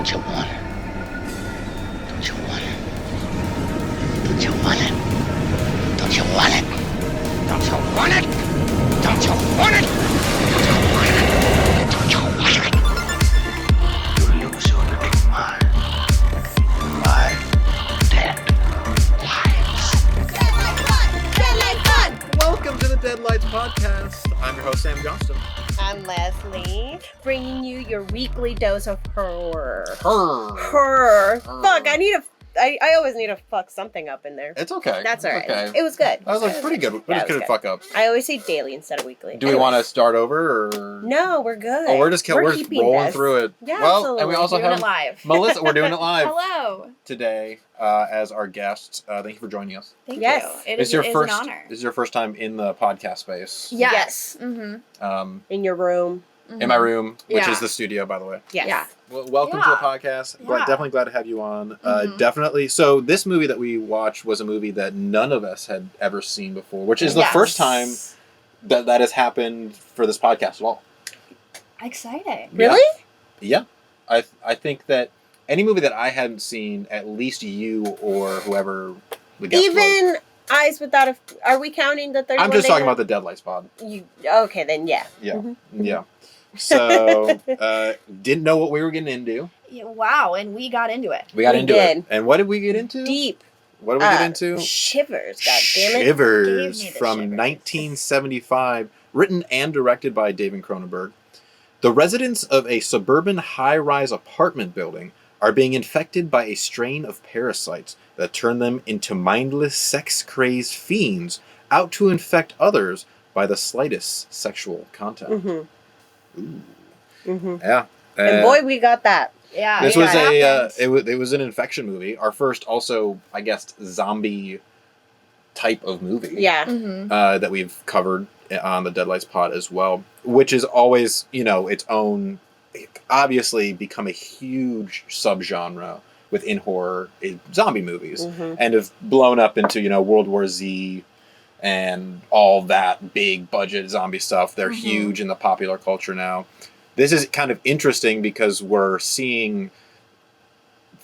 Don't you want it? Don't you want it? Don't you want it? Don't you want it? Don't you want it? Don't you want it? Don't you want it? You lose your little mind. 5 dead lives. Deadlight fun! Welcome to the Deadlights podcast. I'm your host, Sam Johnston. I'm Leslie, bringing you your weekly dose of horror. Horror. Fuck, I always need to fuck something up in there. It's okay. That's alright. Okay. It was good. That was like pretty good. Yeah, it Pretty was good fuck up. I always say daily instead of weekly. Do we want to start over or? No, we're good. Oh, we're just keeping rolling this. through it. Yeah, well, absolutely. and we also Doing have it live. Melissa. We're doing it live Hello. today as our guest. Thank you for joining us. Thank Yes. you. It is your an first. honor. This is your first time in the podcast space. Yes. Mm-hmm. In your room. In my room, which Yeah. is the studio, by the way. Yes. Yeah. Well, welcome to the podcast. Yeah. Definitely glad to have you on. Mhm. Definitely. So this movie that we watched was a movie that none of us had ever seen before, which is the Yes. first time that has happened for this podcast at all. Exciting. Really? Yeah. I think that any movie that I hadn't seen, at least you or whoever the guest was. Even Eyes Without a... Are we counting the 31 I'm just days talking of- about the Deadlights pod. Okay, then yeah. Yeah. Mhm. Yeah. So, didn't know what we were getting into. Yeah, wow, and we got into it. We got We into did. it. And what did we get into? Deep. What did we get into? Shivers, goddammit. Shivers Gave me the from shivers. 1975, written and directed by David Cronenberg. The residents of a suburban high-rise apartment building are being infected by a strain of parasites that turn them into mindless, sex-crazed fiends out to infect others by the slightest sexual contact. Mm-hmm. Ooh. Mm-hmm. Yeah. And boy, we got that. Yeah. This yeah, was it happens. it was an infection movie. Our first, also, I guess, zombie type of movie. Yeah. Mhm. That we've covered on the Deadlights pod as well, which is always, its own, obviously become a huge subgenre within horror, zombie movies, Mm-hmm. and have blown up into, World War Z and all that big budget zombie stuff. They're Mhm. huge in the popular culture now. This is kind of interesting because we're seeing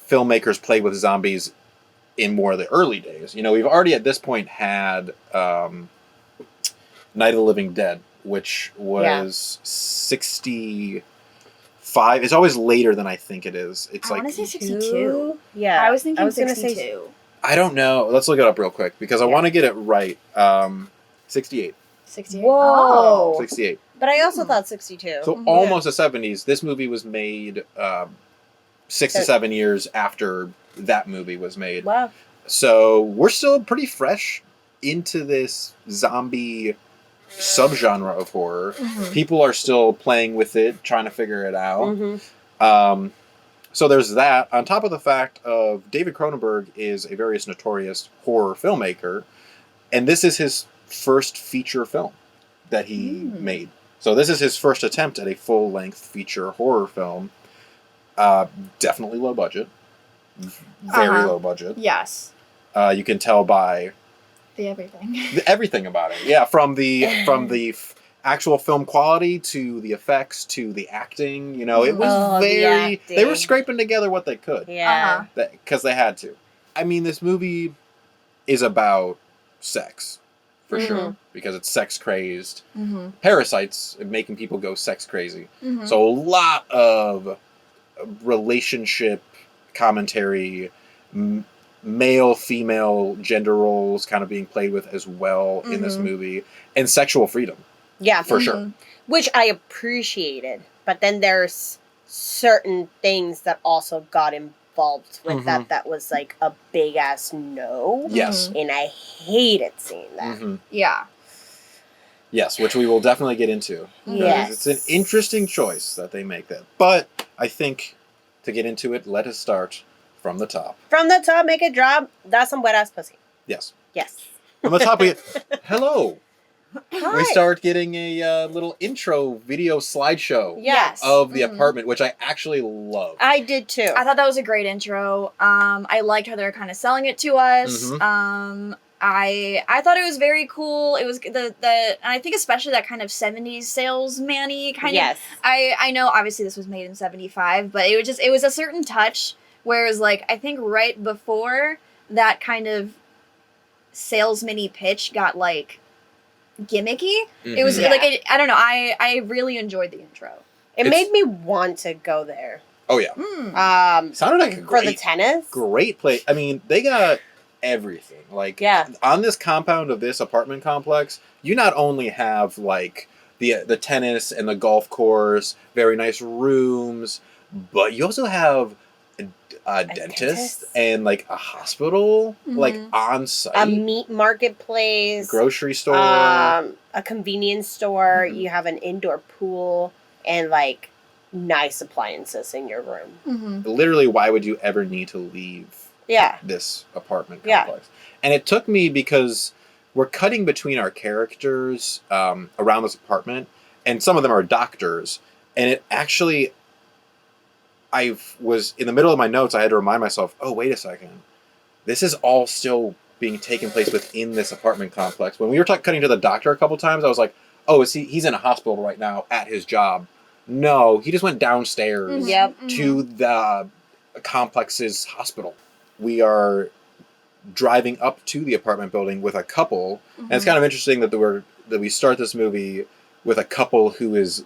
filmmakers play with zombies in more of the early days. We've already at this point had Night of the Living Dead, which was 65. It's always later than I think it is. It's I like, want to say 62. Yeah. I was thinking gonna 62. say I don't know. Let's look it up real quick because I Yeah. want to get it right. 68. 68. Whoa. 68. But I also thought 62. So Mhm. almost the 70s. This movie was made 6 to 7 years after that movie was made. Wow. So we're still pretty fresh into this zombie subgenre of horror. Mhm. People are still playing with it, trying to figure it out. Mm-hmm. So there's that. On top of the fact of David Cronenberg is a very notorious horror filmmaker, and this is his first feature film that he made. So this is his first attempt at a full-length feature horror film. Definitely low budget. Very low budget. Yes. You can tell by The everything. everything about it. Yeah, from the actual film quality to the effects to the acting. It was Oh, the very. They were acting. scraping together what they could Yeah. because they had to. I mean, this movie is about sex for sure because it's sex crazed. Mm-hmm. Parasites making people go sex crazy. Mm-hmm. So a lot of relationship commentary, male, female gender roles kind of being played with as well in this Mhm. movie, and sexual freedom Yeah. for sure. Which I appreciated. But then there's certain things that also got involved with that was like a big ass no. Yes. And I hated seeing that. Mhm. Yeah. Yes, which we will definitely get into. Yes. It's an interesting choice that they make that. But I think to get into it, let us start from the top. From the top, make it drop. That's some wet ass pussy. Yes. Yes. From the top, we get, hello. Hi. We start getting a little intro video slideshow Yes. of the Mhm. apartment, which I actually love. I did too. I thought that was a great intro. I liked how they were kind of selling it to us. Mhm. I thought it was very cool. It was the and I think especially that kind of 70s salesman-y kind Yes. of. I know obviously this was made in 75, but it was a certain touch. Whereas like I think right before that kind of salesman-y pitch got like gimmicky. It was Yeah. like I don't know. I really enjoyed the intro. It It's- made me want to go there. Oh yeah, sounded like a For the great, tennis. great place. I mean, they got everything. Like, Yeah. on this compound of this apartment complex, you not only have like the tennis and the golf course, very nice rooms, but you also have a dentist dentist? and like a hospital, like on site, A meat marketplace. grocery store. A convenience store. Mhm. You have an indoor pool and like nice appliances in your room. Mm-hmm. Literally, why would you ever need to leave Yeah. this apartment Yeah. complex? And it took me because we're cutting between our characters around this apartment, and some of them are doctors. And it actually, I was in the middle of my notes. I had to remind myself, oh, wait a second. This is all still being taken place within this apartment complex. When we were cutting to the doctor a couple times, I was like, oh, he's in a hospital right now at his job. No, he just went downstairs Yep. to the complex's hospital. We are driving up to the apartment building with a couple, and it's kind of interesting that we start this movie with a couple who is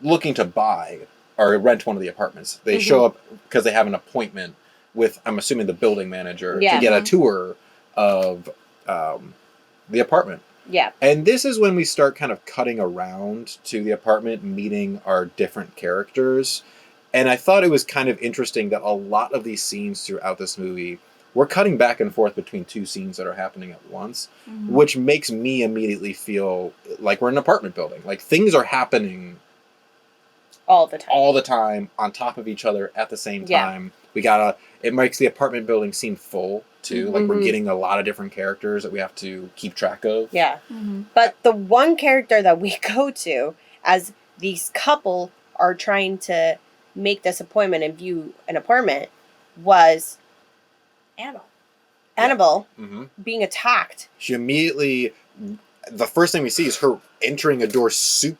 looking to buy or rent one of the apartments. They show up because they have an appointment with, I'm assuming, the building manager Yeah. to get a tour of the apartment. Yeah. And this is when we start kind of cutting around to the apartment, meeting our different characters. And I thought it was kind of interesting that a lot of these scenes throughout this movie, we're cutting back and forth between two scenes that are happening at once, which makes me immediately feel like we're in an apartment building. Like, things are happening All the time. all the time on top of each other at the same Yeah. time. It makes the apartment building seem full too. Like, we're getting a lot of different characters that we have to keep track of. Yeah. But the one character that we go to as these couple are trying to make this appointment and view an apartment was Annabelle Mm-hmm. being attacked. She immediately, the first thing we see is her entering a door she's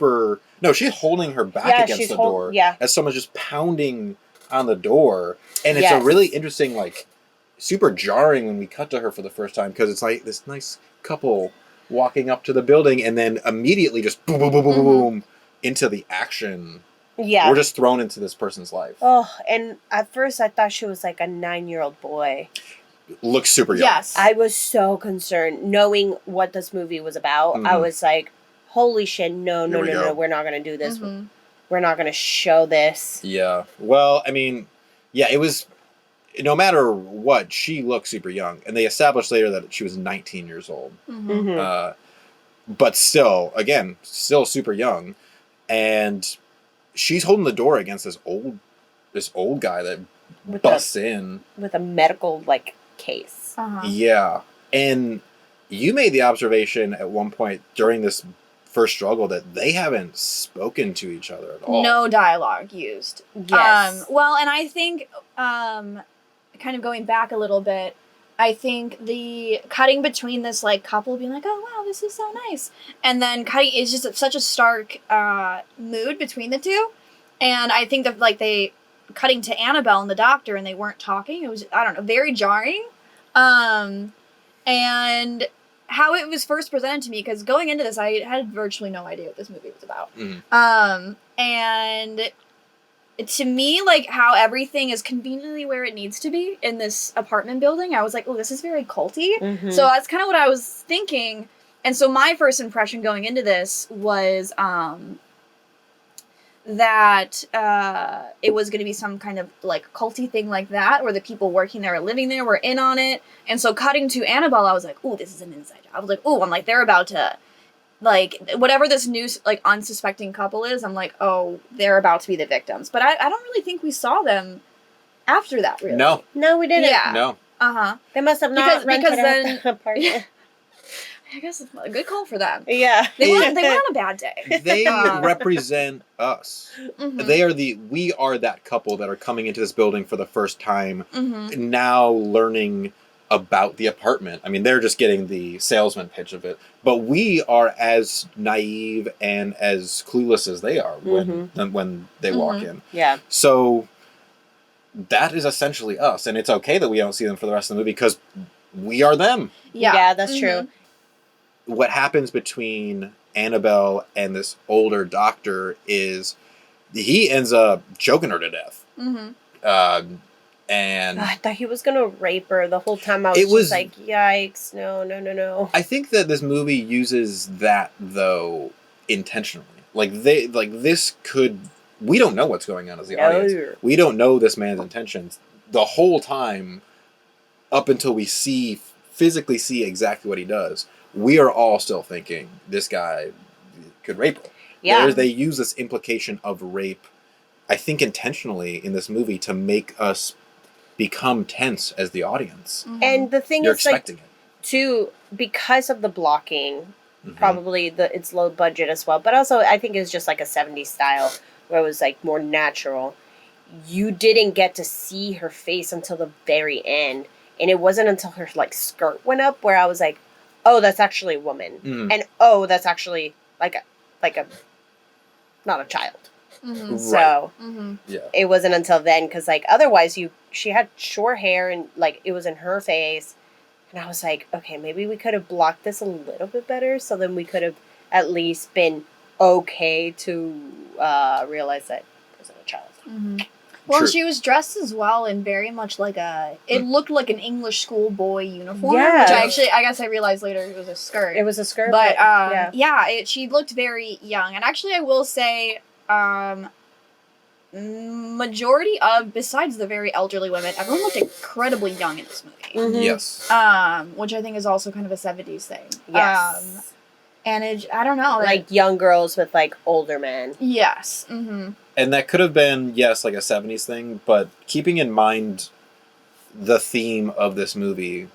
holding her back Yeah, against she's the hol- door yeah. as someone's just pounding on the door. And it's a Yes. really interesting, like, super jarring when we cut to her for the first time, because it's like this nice couple walking up to the building and then immediately just boom, boom, boom, boom, boom, into the action. Yeah. We're just thrown into this person's life. Oh, and at first I thought she was like a 9-year-old boy. Looks super young. Yes. I was so concerned knowing what this movie was about. I Mhm. was like, holy shit, no, Here we go. we're not going to do this. We're not going to show this. Yeah. Well, I mean, yeah, it was, no matter what, she looked super young. And they established later that she was 19 years old. Mhm. But still, again, still super young. And she's holding the door against this old guy that With busts in. With a medical, like, case. Yeah. And you made the observation at one point during this first struggle that they haven't spoken to each other at all. No dialogue used. Yes. Well, and I think, kind of going back a little bit, I think the cutting between this like couple being like, "Oh wow, this is so nice," and then cutting is just such a stark mood between the two, and I think that like they cutting to Annabelle and the doctor and they weren't talking. It was, I don't know, very jarring, and how it was first presented to me, because going into this I had virtually no idea what this movie was about. And to me, like, how everything is conveniently where it needs to be in this apartment building, I was like, oh, this is very culty. Mhm. So that's kind of what I was thinking. And so my first impression going into this was that it was going to be some kind of, like, culty thing like that, where the people working there or living there were in on it. And so cutting to Annabelle, I was like, oh, this is an inside job. I was like, oh, I'm like, they're about to... Like, whatever this new, like, unsuspecting couple is, I'm like, oh, they're about to be the victims. But I don't really think we saw them after that, really. No. No, we didn't. Yeah. No. Uh-huh. They must have not rented because out then- the apartment. I guess it's a good call for them. Yeah. They were on a bad day. They represent us. Mhm. We are that couple that are coming into this building for the first time, Mhm. now learning about the apartment. I mean, they're just getting the salesman pitch of it, but we are as naive and as clueless as they are when they walk in. Yeah. So that is essentially us, and it's okay that we don't see them for the rest of the movie because we are them. Yeah, that's true. What happens between Annabelle and this older doctor is he ends up choking her to death. And I thought he was gonna rape her the whole time. I was just like, yikes, no. I think that this movie uses that though intentionally. This could, we don't know what's going on as the audience. We don't know this man's intentions the whole time up until we physically see exactly what he does. We are all still thinking this guy could rape her. Yeah. They use this implication of rape, I think intentionally in this movie to make us become tense as the audience. And the thing You're is, expecting like, it. too, because of the blocking, probably it's low budget as well, but also I think it's just like a 70s style where it was like more natural. You didn't get to see her face until the very end, and it wasn't until her like skirt went up where I was like, oh, that's actually a woman, and oh, that's actually like a not a child. So it wasn't until then, because like otherwise she had short hair and like it was in her face, and I was like, okay, maybe we could have blocked this a little bit better, so then we could have at least been okay to realize that it wasn't a child. Well, True. she was dressed as well in very much like it looked like an English schoolboy uniform, Yeah. which I guess I realized later it was a skirt. It was a skirt, but yeah. she looked very young, and actually I will say, majority of, besides the very elderly women, everyone looked incredibly young in this movie. Yes. Which I think is also kind of a 70s thing. Yes. And I don't know. Like young girls with like older men. Yes. And that could have been, yes, like a 70s thing, but keeping in mind the theme of this movie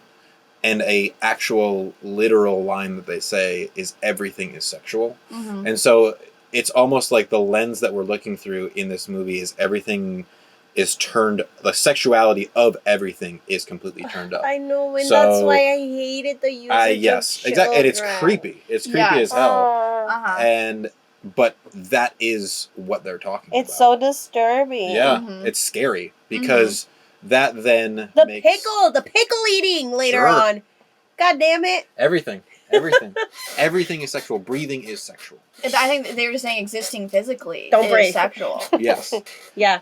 and a actual literal line that they say is everything is sexual. And so it's almost like the lens that we're looking through in this movie is everything is turned, the sexuality of everything is completely turned up. I know, and So, that's why I hated the use of yes, exactly. And it's creepy. It's creepy as hell. But that is what they're talking about. It's so disturbing. Yeah, it's scary because that then the makes... pickle eating later on. God damn it. Everything. Everything is sexual. Breathing is sexual. I think they were just saying existing physically Don't is breathe. sexual. Yes. Yeah.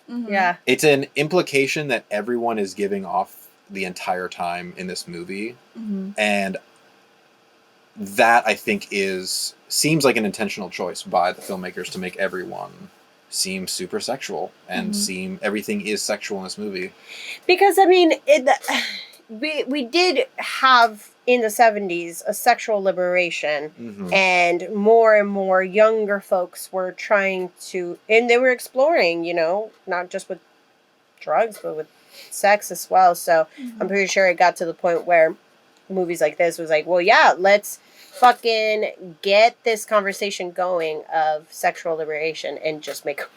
Yeah. It's an implication that everyone is giving off the entire time in this movie. And that, I think, seems like an intentional choice by the filmmakers to make everyone seem super sexual and seem everything is sexual in this movie. Because, I mean, we did have in the 70s a sexual liberation, and more younger folks were trying to, and they were exploring, not just with drugs, but with sex as well. So I'm pretty sure it got to the point where movies like this was like, well, yeah, let's fucking get this conversation going of sexual liberation and just make a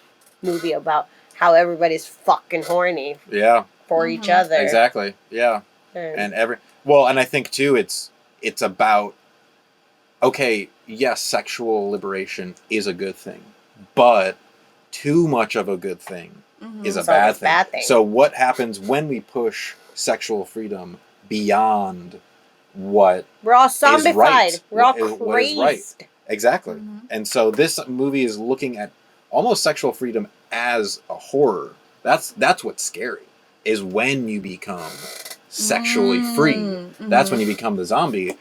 movie about how everybody's fucking horny for each other. Exactly. Yeah. And I think too it's about, okay, yes, sexual liberation is a good thing, but too much of a good thing is a bad thing. So what happens when we push sexual freedom beyond what we're all zombified. Right, we're all crazed. What is right. Exactly. And so this movie is looking at almost sexual freedom as a horror. That's what's scary, is when you become sexually free. That's when you become the zombie.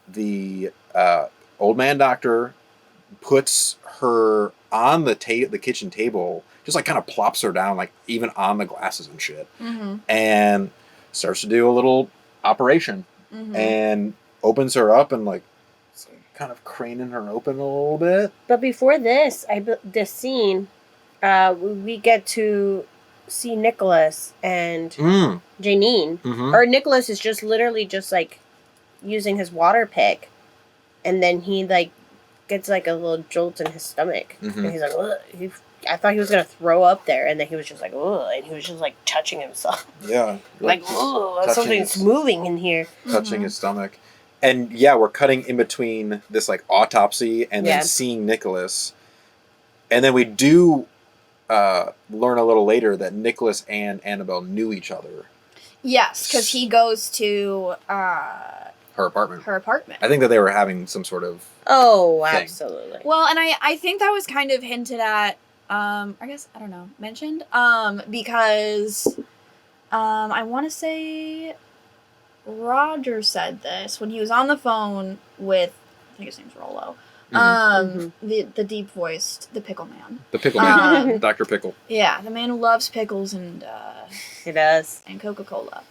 The old man doctor puts her on the kitchen table, just like kind of plops her down, like even on the glasses and shit, and starts to do a little operation and opens her up and like kind of craning her open a little bit. But before this scene, we get to see Nicholas and Janine. Or Nicholas is just literally just like using his water pick, and then he like gets like a little jolt in his stomach, Mhm. and he's like, ugh. I thought he was gonna throw up there, and then he was just like, ugh, and he was just like touching himself, Yeah. like, just ugh, touching something's his- moving in here. touching his stomach. And yeah, we're cutting in between this like autopsy and Yeah. then seeing Nicholas. And then we do learn a little later that Nicholas and Annabelle knew each other. Yes, because he goes to Her apartment. her apartment. I think that they were having some sort of Oh, Thing. absolutely. Well, and I think that was kind of hinted at, I guess, I don't know, mentioned, because, I want to say Roger said this when he was on the phone with, I think his name's Rollo, the deep-voiced, the Pickle Man. the pickle man, Um, Dr. Pickle. Yeah, the man who loves pickles and It does. Coca-Cola.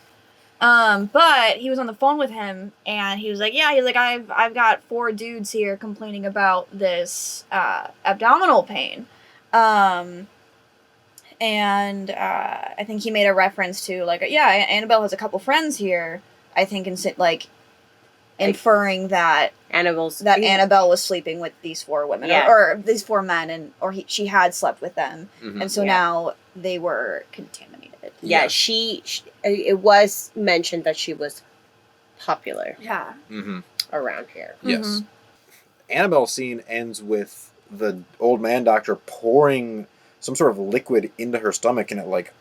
But he was on the phone with him, and he was like, "Yeah, he's like, I've got 4 dudes here complaining about this abdominal pain," and I think he made a reference to like, yeah, Annabelle has a couple friends here. I think inferring that Annabelle was sleeping with these 4 women, Yeah. or these 4 men, and she had slept with them, Mhm. and so Yeah. now they were contaminated. Yeah, Yeah. she it was mentioned that she was popular Yeah. Mm-hmm. around here. Yes. Annabelle's scene ends with the old man doctor pouring some sort of liquid into her stomach, and it like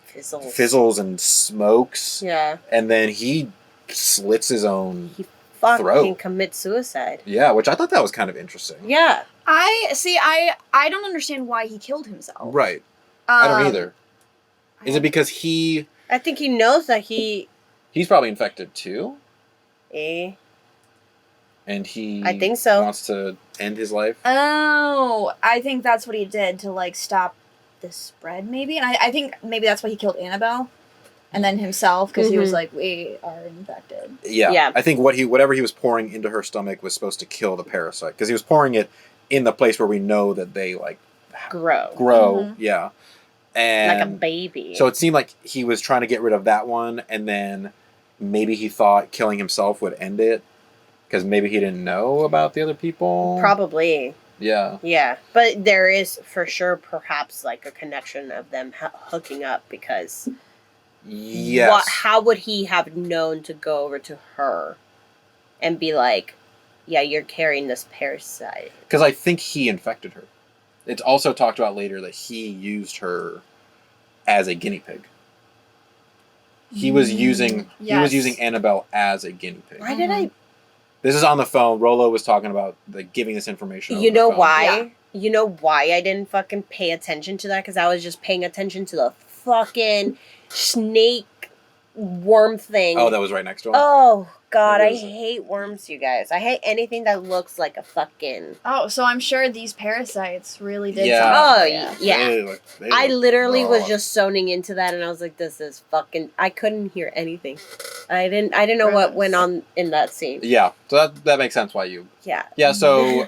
fizzles and smokes. Yeah. And then he slits his own He fucking throat. commits suicide. Yeah, which I thought that was kind of interesting. Yeah. I don't understand why he killed himself. Right. I don't Um, either. Is it because I think he knows that he's probably infected too, eh. and he I think so. wants to end his life? Oh, I think that's what he did to like stop the spread, maybe. And I think maybe that's why he killed Annabelle, and then himself, because he was like, "We are infected." Yeah. Yeah. I think whatever he was pouring into her stomach was supposed to kill the parasite, because he was pouring it in the place where we know that they like Grow. Mhm. Yeah. And Like a baby. so it seemed like he was trying to get rid of that one, and then maybe he thought killing himself would end it, because maybe he didn't know about the other people. Probably. Yeah. Yeah. But there is for sure perhaps like a connection of them hooking up, because Yes. how would he have known to go over to her and be like, yeah, you're carrying this parasite? Because I think he infected her. It's also talked about later that he used her as a guinea pig. He was using Annabelle as a guinea pig. Why did I? This is on the phone. Rolo was talking about giving this information. You over the know phone. why? Yeah. You know why I didn't fucking pay attention to that? Because I was just paying attention to the fucking snake worm thing. Oh, that was right next to him. Oh God, It I was- hate worms, you guys. I hate anything that looks like a fucking. Oh, so I'm sure these parasites really did Yeah. something. Oh yeah. They I look literally was raw. just zoning into that, and I was like, "This is fucking." I couldn't hear anything. I didn't know what Gross. went on in that scene. Yeah, so that makes sense why you. Yeah. Yeah, so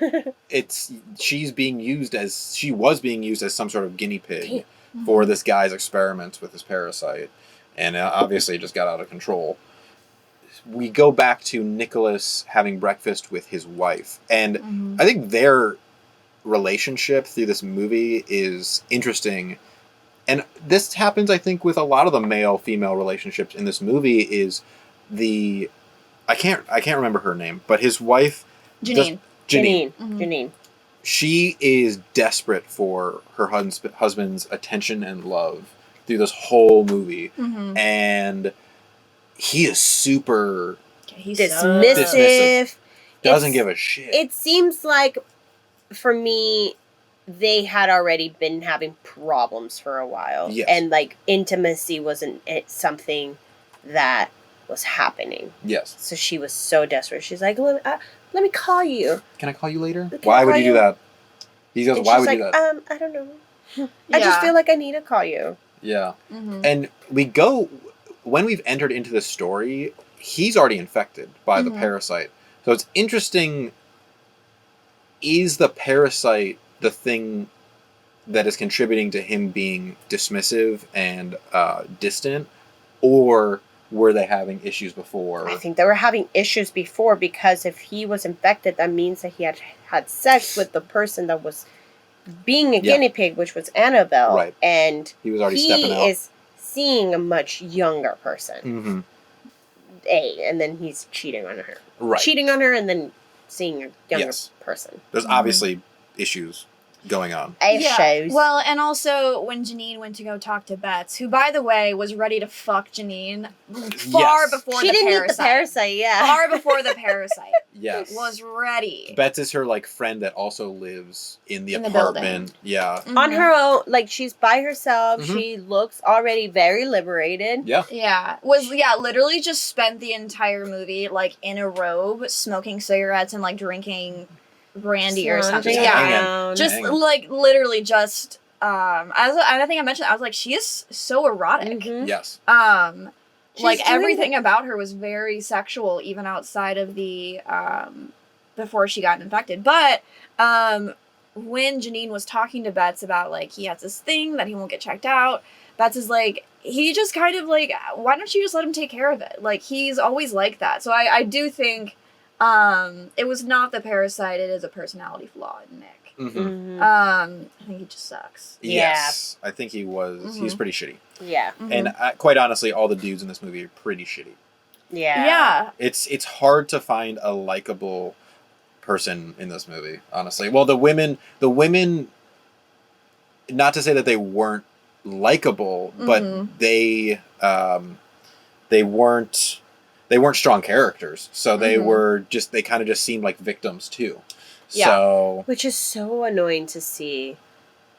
she was being used as some sort of guinea pig for this guy's experiments with this parasite, and obviously it just got out of control. We go back to Nicholas having breakfast with his wife, and I think their relationship through this movie is interesting. And this happens, I think, with a lot of the male-female relationships in this movie. Is I can't remember her name, but his wife, Janine. Janine. Janine. She is desperate for her husband's attention and love through this whole movie, and he is super He's Dismissive. doesn't give a shit. It seems like, for me, they had already been having problems for a while. Yes. And, like, intimacy wasn't something that was happening. Yes. So she was so desperate. She's like, let me call you. Can I call you later? Can Why I would call you do you? that? He goes, And why she's would you like, do that? I don't know. I just feel like I need to call you. Yeah. And when we've entered into this story, he's already infected by the parasite. So it's interesting, is the parasite the thing that is contributing to him being dismissive and distant, or were they having issues before? I think they were having issues before because if he was infected, that means that he had had sex with the person that was being a guinea pig, which was Annabelle. Right. And He was already stepping out. He is seeing a much younger person. Mm-hmm. And then he's cheating on her. Right. Cheating on her and then seeing a younger person. There's obviously issues going on. Shows. Well, and also when Janine went to go talk to Bets, who, by the way, was ready to fuck Janine far before she the didn't parasite. eat the parasite, yeah. Far before the parasite. Yes. Was ready. Bets is her like friend that also lives in the In apartment. the Yeah. Mm-hmm. On her own, like she's by herself. Mhm. She looks already very liberated. Yeah. Yeah. Literally just spent the entire movie like in a robe, smoking cigarettes and like drinking brandy or something. Lounging Yeah. around. Just Hanging. like literally just I think I mentioned I was like, she is so erotic. Mhm. Yes. She's Like doing everything about her was very sexual, even outside of the before she got infected. But when Janine was talking to Bets about like he has this thing that he won't get checked out, Bets is like, he just kind of like, why don't you just let him take care of it? Like he's always like that. So I do think it was not the parasite, it is a personality flaw in Nick. Mm-hmm. Mhm. I think he just sucks. Yes. I think he was. He's pretty shitty. Yeah. And quite honestly, all the dudes in this movie are pretty shitty. Yeah. Yeah. It's hard to find a likable person in this movie, honestly. Well, the women, not to say that they weren't likable, but they weren't strong characters. So they were just, they kind of just seemed like victims too. Yeah. So, Which is so annoying to see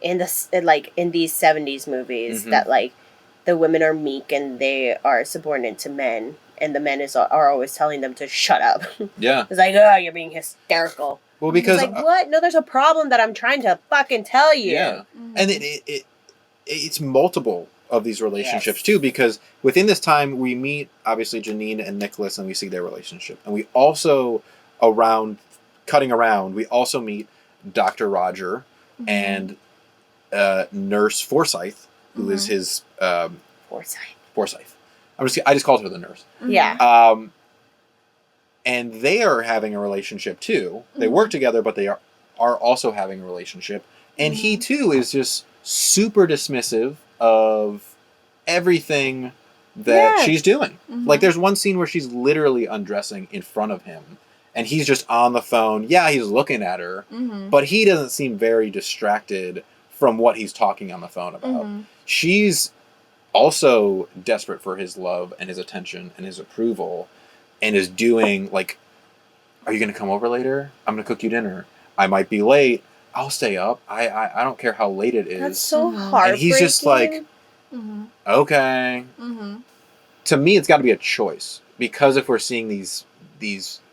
in this, like in these 70s movies, Mhm. that like the women are meek and they are subordinate to men, and the men are always telling them to shut up. yeah. It's like, oh, you're being hysterical. Well, because It's like, what? No, there's a problem that I'm trying to fucking tell you. yeah. And it's multiple of these relationships Yes. too, because within this time we meet obviously Janine and Nicholas and we see their relationship. And we also we also meet Dr. Roger and Nurse Forsyth, who is his Forsyth. I just called her the nurse. Yeah. And they are having a relationship too. They work together, but they are also having a relationship. And he too is just super dismissive of everything that she's doing. Like there's one scene where she's literally undressing in front of him and he's just on the phone. Yeah, he's looking at her, but he doesn't seem very distracted from what he's talking on the phone about. She's also desperate for his love and his attention and his approval, and is doing like, are you going to come over later? I'm going to cook you dinner. I might be late. I'll stay up. I don't care how late it is. That's so heartbreaking. And he's just like, okay. To me, it's got to be a choice, because if we're seeing these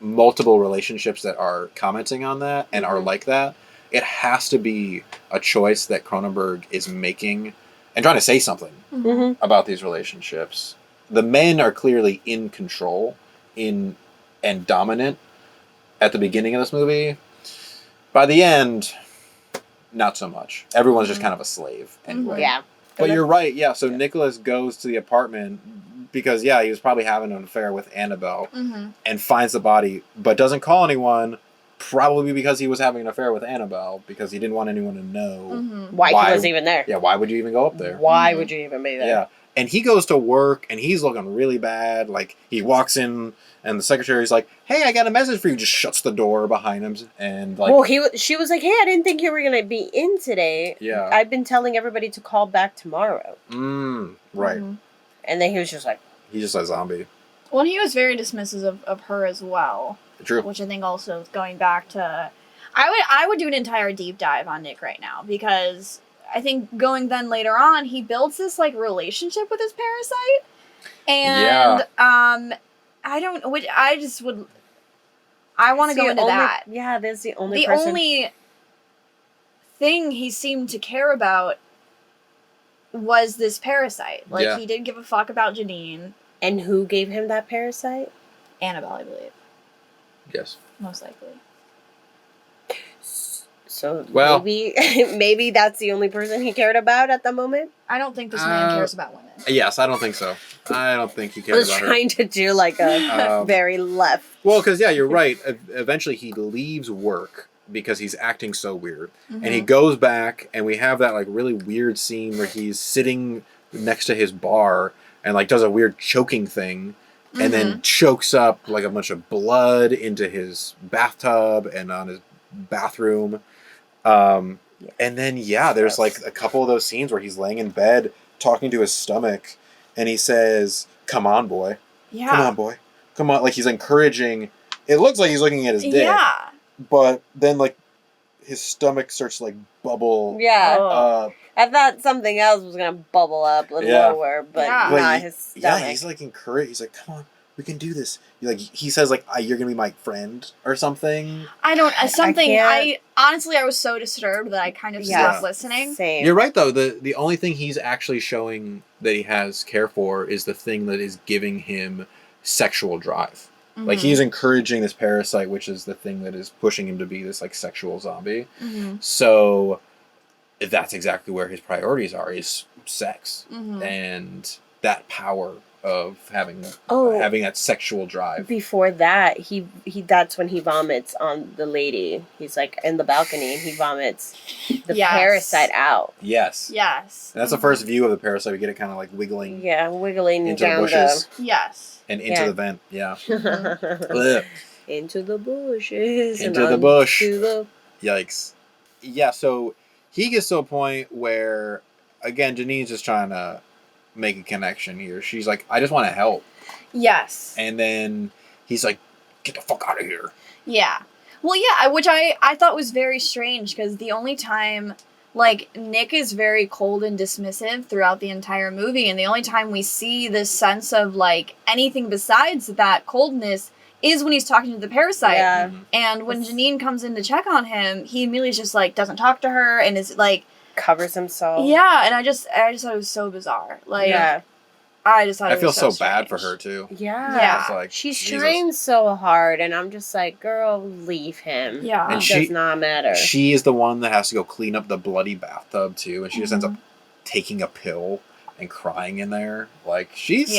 multiple relationships that are commenting on that and are like that, it has to be a choice that Cronenberg is making and trying to say something about these relationships. The men are clearly in control and dominant at the beginning of this movie. By the end, not so much. Everyone's just kind of a slave anyway. Yeah. But you're right, yeah. So Nicholas goes to the apartment because, he was probably having an affair with Annabelle and finds the body, but doesn't call anyone, probably because he was having an affair with Annabelle, because he didn't want anyone to know why he was even there. Yeah, why would you even go up there? Why would you even be there? Yeah. And he goes to work and he's looking really bad. Like, he walks in and the secretary's like, hey, I got a message for you. Just shuts the door behind him. And like, well, she was like, hey, I didn't think you were going to be in today. Yeah. I've been telling everybody to call back tomorrow. Right. And then he was just like, He's just a zombie. Well, and he was very dismissive of her as well. True. Which I think also is going back to... I would do an entire deep dive on Nick right now, because I think going then later on, he builds this like relationship with his parasite. And I don't... I want to go into that. Yeah, that's the only The person. only thing he seemed to care about was this parasite. Like, he didn't give a fuck about Janine. And who gave him that parasite? Annabelle, I believe. Yes. Most likely. So So Well- maybe that's the only person he cared about at the moment. I don't think this man cares about women. Yes, I don't think so. I don't think he I cares was about her. trying to do like a very left. Well, because yeah, you're right. Eventually, he leaves work because he's acting so weird, and he goes back, and we have that like really weird scene where he's sitting next to his bar and like does a weird choking thing, and then chokes up like a bunch of blood into his bathtub and on his bathroom. And then there's like a couple of those scenes where he's laying in bed talking to his stomach, and he says, "Come on, boy. Yeah. Come on, boy. Come on." Like he's encouraging. It looks like he's looking at his dick. Yeah. But then, like, his stomach starts to, like, bubble Yeah. up. I thought something else was gonna bubble up lower, but Yeah. not his stomach. Yeah, he's, like, encouraged. He's like, "Come on, we can do this." He says, like, "You're gonna be my friend," or something. I don't. Something. can't- Honestly, I was so disturbed that I kind of stopped listening. Same. You're right, though. The only thing he's actually showing that he has care for is the thing that is giving him sexual drive. Like, he's encouraging this parasite, which is the thing that is pushing him to be this, like, sexual zombie. So, that's exactly where his priorities are, is sex. And that power of having that sexual drive. Before that, he that's when he vomits on the lady. He's like in the balcony and he vomits the parasite out. Yes. Yes. And that's the first view of the parasite. We get it kind of, like, wiggling Yeah, wiggling into the down bushes Yes. and into the vent. Yeah. the into the bushes. Into and the bush. onto the... Yikes. Yeah, so he gets to a point where, again, Janine's just trying to make a connection here. She's like, "I just want to help." Yes. And then he's like, "Get the fuck out of here." Yeah. Well, yeah, which I thought was very strange because the only time, like, Nick is very cold and dismissive throughout the entire movie, and the only time we see this sense of, like, anything besides that coldness is when he's talking to the parasite. Yeah. And when Janine comes in to check on him, he immediately just, like, doesn't talk to her and is, like... Covers himself. Yeah, and I just thought it was so bizarre. Like, I just thought I it feel was so strange. bad for her, too. Yeah. It's like, She's Jesus. trying so hard, and I'm just like, girl, leave him. Yeah. And It she- does not matter. She is the one that has to go clean up the bloody bathtub, too. And she just ends up taking a pill and crying in there. Like, she's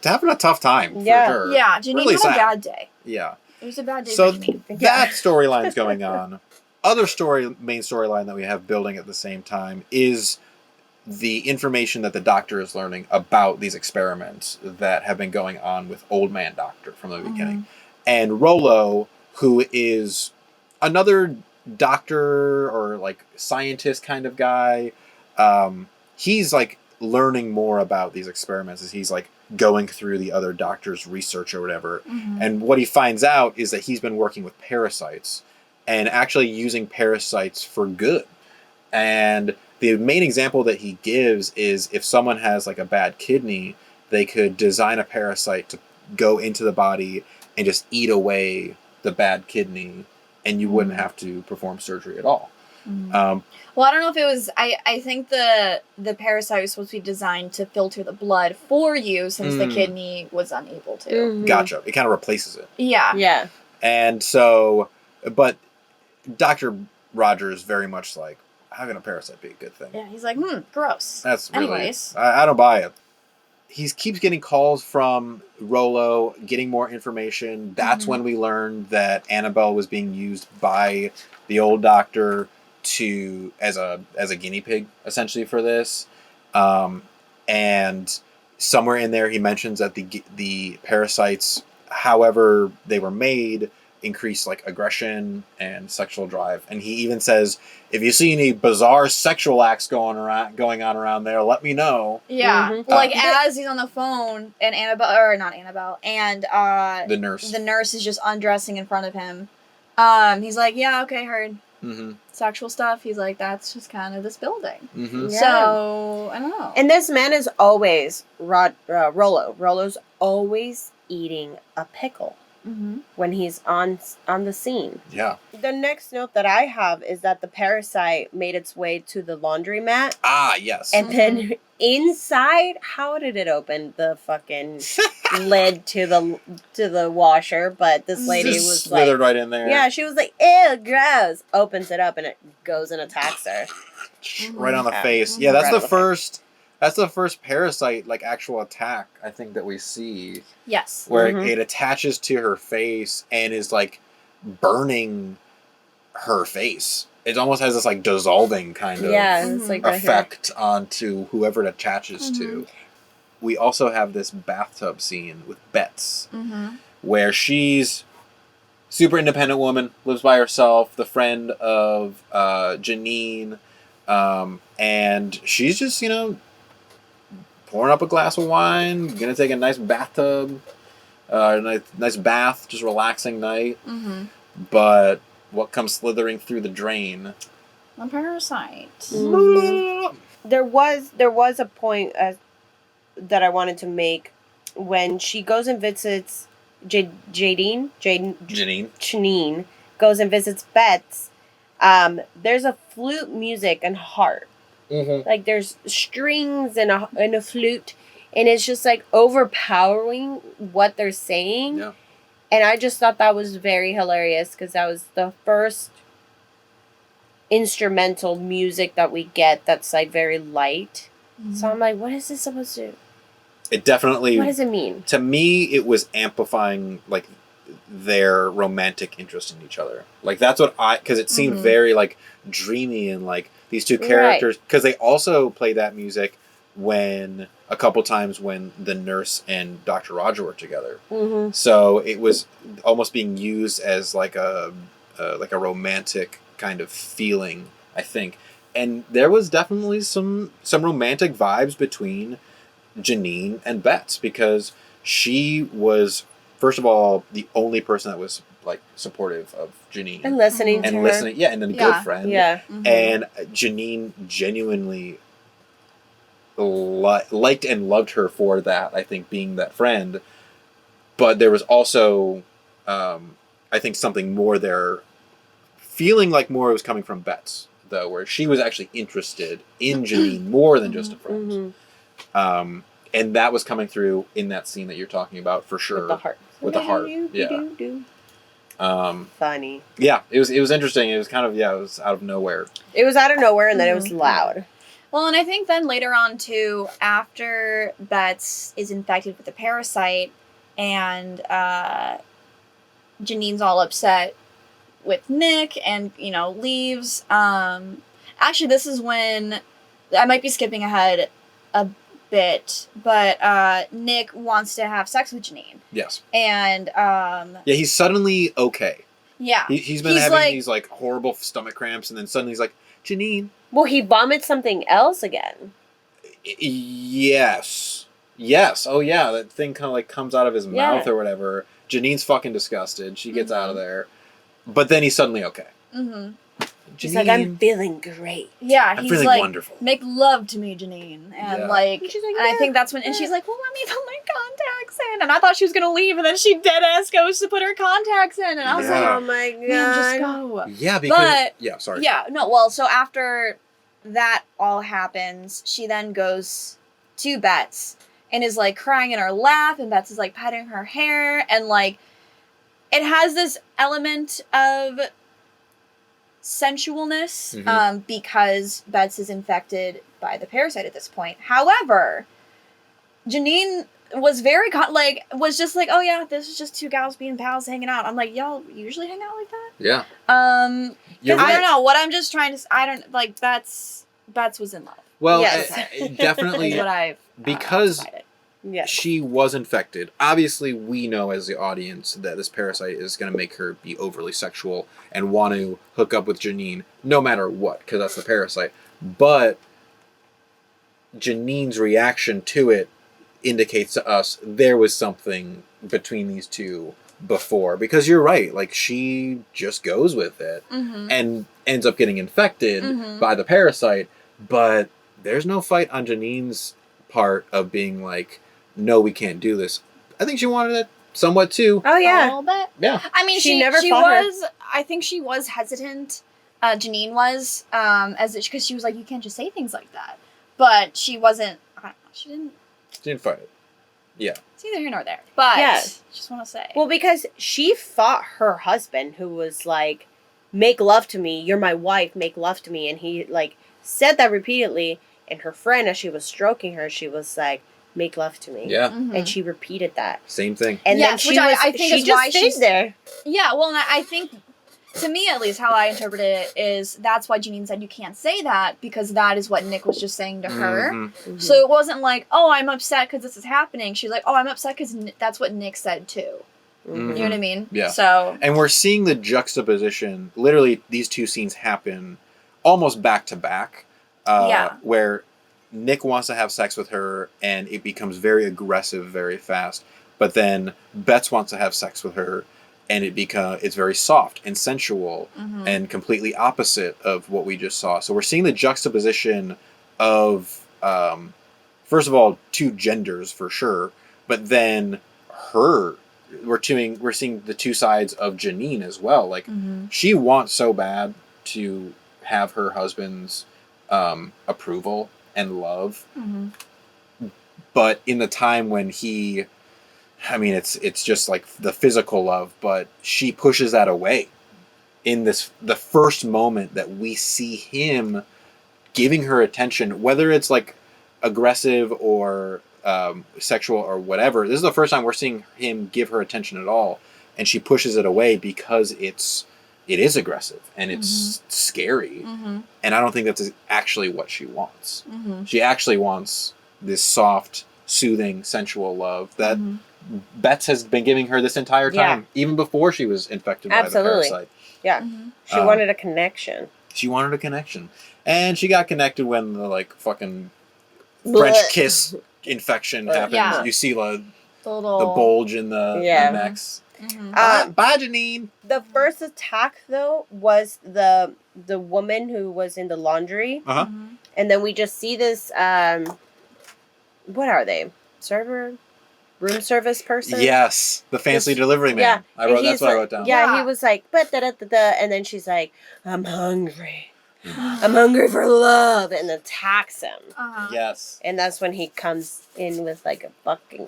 having a tough time, for sure. Yeah, Janine Really had sad. a bad day. Yeah. It was a bad day So for Janine. that storyline's going on. Other main storyline that we have building at the same time is the information that the doctor is learning about these experiments that have been going on with Old Man Doctor from the beginning. And Rollo, who is another doctor or like scientist kind of guy, he's like learning more about these experiments as he's like going through the other doctor's research or whatever. And what he finds out is that he's been working with parasites and actually using parasites for good. And the main example that he gives is if someone has like a bad kidney, they could design a parasite to go into the body and just eat away the bad kidney, and you wouldn't have to perform surgery at all. Well, I don't know if it was. I think the parasite was supposed to be designed to filter the blood for you, since the kidney was unable to. Gotcha. It kind of replaces it. Yeah. Yeah. And so, but Dr. Roger is very much like, how can a parasite be a good thing? Yeah. He's like, gross. That's really, Anyways. I don't buy it. He keeps getting calls from Rollo, getting more information. That's when we learned that Annabelle was being used by the old doctor as a guinea pig, essentially, for this. And somewhere in there, he mentions that the parasites, however they were made, increase like aggression and sexual drive. And he even says, if you see any bizarre sexual acts going on around there, let me know. Yeah. Like as he's on the phone and The nurse. the nurse is just undressing in front of him. He's like, yeah, okay, heard. Sexual stuff. He's like, that's just kind of this building. Yeah. So I don't know. And this man is always Rollo. Rollo's always eating a pickle. when he's on the scene. Yeah. The next note that I have is that the parasite made its way to the laundromat. Ah, yes. And then inside, how did it open the fucking lid to the washer? But this lady Just was slithered like, right in there. yeah, she was like, ew, gross. Opens it up and it goes and attacks her. Right on the Yeah. face. Yeah, that's Right the on the face. first. That's the first parasite like actual attack I think that we see, Yes. where Mhm. it attaches to her face and is like burning her face. It almost has this like dissolving kind of Yeah, it's like right here. effect onto whoever it attaches to. We also have this bathtub scene with Bets, where she's super independent woman, lives by herself, the friend of Janine, and she's just, pouring up a glass of wine, gonna take a nice bathtub, nice bath, just relaxing night. But what comes slithering through the drain? A parasite. There was a point that I wanted to make when she goes and visits Janine goes and visits Bets. There's a flute music and harp. Like there's strings and a flute, and it's just like overpowering what they're saying. Yeah. And I just thought that was very hilarious because that was the first instrumental music that we get that's like very light. So I'm like, what is this supposed to? It definitely. What does it mean? To me, it was amplifying like their romantic interest in each other. Like that's what because it seemed very like dreamy and like these two characters, because they also play that music a couple times when the nurse and Dr. Roger were together. So it was almost being used as like a romantic kind of feeling, I think. And there was definitely some romantic vibes between Janine and Bets, because she was, first of all, the only person that was like supportive of Janine And listening to her. and then a good friend. Yeah. And Janine genuinely liked and loved her for that, I think, being that friend. But there was also, I think, something more there, feeling like more was coming from Bets, though, where she was actually interested in Janine more than just a friend. And that was coming through in that scene that you're talking about, for sure. With the harp. Yeah. Funny. Yeah, it was interesting. It was kind of, it was out of nowhere. It was out of nowhere, and then it was loud. Well, and I think then later on, too, after Bets is infected with the parasite and Janine's all upset with Nick and, leaves. Actually, this is when, I might be skipping ahead a bit, but Nick wants to have sex with Janine. Yes. And, he's suddenly okay. Yeah. He's been having these, like, horrible stomach cramps, and then suddenly he's like, Janine. Well, he vomits something else again. Yes. Oh, yeah, that thing kind of, like, comes out of his mouth or whatever. Janine's fucking disgusted. She gets out of there. But then he's suddenly okay. He's like, I'm feeling great. Yeah, he's like, wonderful. Make love to me, Janine. And she's like, and I think that's when, and she's like, well, let me put my contacts in. And I thought she was going to leave, and then she dead ass goes to put her contacts in. And I was like, oh my God. Man, just go. Yeah, because, sorry. Yeah, no, well, so after that all happens, she then goes to Bets and is like crying in her lap, and Bets is like petting her hair, and like, it has this element of sensualness, because Bets is infected by the parasite at this point. However, Janine was very was just like, oh yeah, this is just two gals being pals hanging out. I'm like, y'all usually hang out like that? Yeah. I don't know. What I'm just trying to, I don't, like, Bets was in love. Well, Yes. Definitely, Is what I've because decided. Yes. she was infected. Obviously, we know as the audience that this parasite is going to make her be overly sexual and want to hook up with Janine no matter what, because that's the parasite. But Janine's reaction to it indicates to us there was something between these two before, because you're right, like, she just goes with it and ends up getting infected by the parasite, but there's no fight on Janine's part of being like, no, we can't do this. I think she wanted to somewhat too. Oh A yeah. little bit. Yeah. I mean, She she never she fought her. was. I think she was hesitant. Janine was, because she was like, you can't just say things like that. But she wasn't. I don't know. She didn't. Didn't fight it. Yeah. It's neither here nor there. But Yeah. just want to say. Well, because she fought her husband, who was like, "Make love to me. You're my wife. Make love to me." And he like said that repeatedly. And her friend, as she was stroking her, she was like, "Make love to me." Yeah. Mhm. And she repeated that. Same thing. And then Yes, she which was. I think she is just why stayed she's there. Yeah, well, and I think, to me at least, how I interpret it is that's why Janine said you can't say that, because that is what Nick was just saying to her. Mhm. So it wasn't like, oh, I'm upset because this is happening. She's like, oh, I'm upset because that's what Nick said too. Mhm. You know what I mean? Yeah. So. And we're seeing the juxtaposition. Literally, these two scenes happen almost back to back. Yeah. Where Nick wants to have sex with her, and it becomes very aggressive very fast. But then Betts wants to have sex with her, and it's very soft and sensual Mhm. and completely opposite of what we just saw. So we're seeing the juxtaposition of, first of all, two genders for sure, but then her. We're seeing the two sides of Janine as well. Like Mhm. she wants so bad to have her husband's approval and love, Mhm. but in the time when it's just like the physical love, but she pushes that away in the first moment that we see him giving her attention, whether it's like aggressive or sexual or whatever. This is the first time we're seeing him give her attention at all, and she pushes it away because it is aggressive and it's scary, Mhm. and I don't think that's actually what she wants. Mhm. She actually wants this soft, soothing, sensual love that Mhm. Betts has been giving her this entire time, even before she was infected by the Absolutely. parasite. Yeah. Mhm. She wanted a connection. She wanted a connection, and she got connected when the like fucking French Blech. kiss infection Blech. happens. Yeah. You see the The little. bulge in the Yeah. necks. Mhm. Bye, Janine. The first attack, though, was the woman who was in the laundry, Uh huh. Mhm. and then we just see this. What are they? Server, room service person. Yes, the fancy This- delivery man. yeah, I wrote. and That's he's what I like- wrote down. Yeah, Yeah. he was like, but da da da da, and then she's like, "I'm hungry. I'm hungry for love," and attacks him. Uh-huh. Yes. And that's when he comes in with like a fucking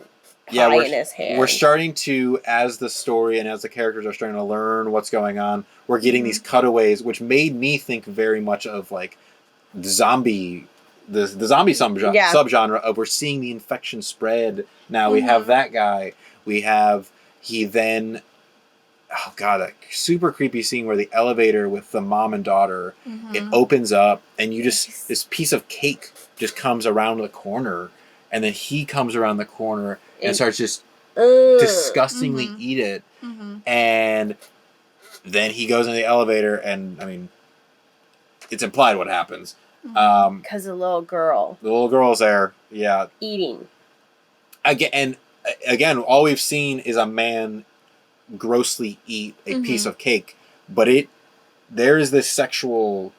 pie Yeah, in his hand. we're starting to, as the story and as the characters are starting to learn what's going on, we're getting these cutaways, which made me think very much of like the zombie Yeah. subgenre of we're seeing the infection spread. Now we have that guy. He then, oh god, a super creepy scene where the elevator with the mom and daughter, it opens up and this piece of cake just comes around the corner, and then he comes around the corner and starts just disgustingly eat it, Mhm. and then he goes in the elevator, and I mean, it's implied what happens. Because the little girl The little girl's there, yeah. eating. Again, all we've seen is a man grossly eat a piece of cake, but there is this sexual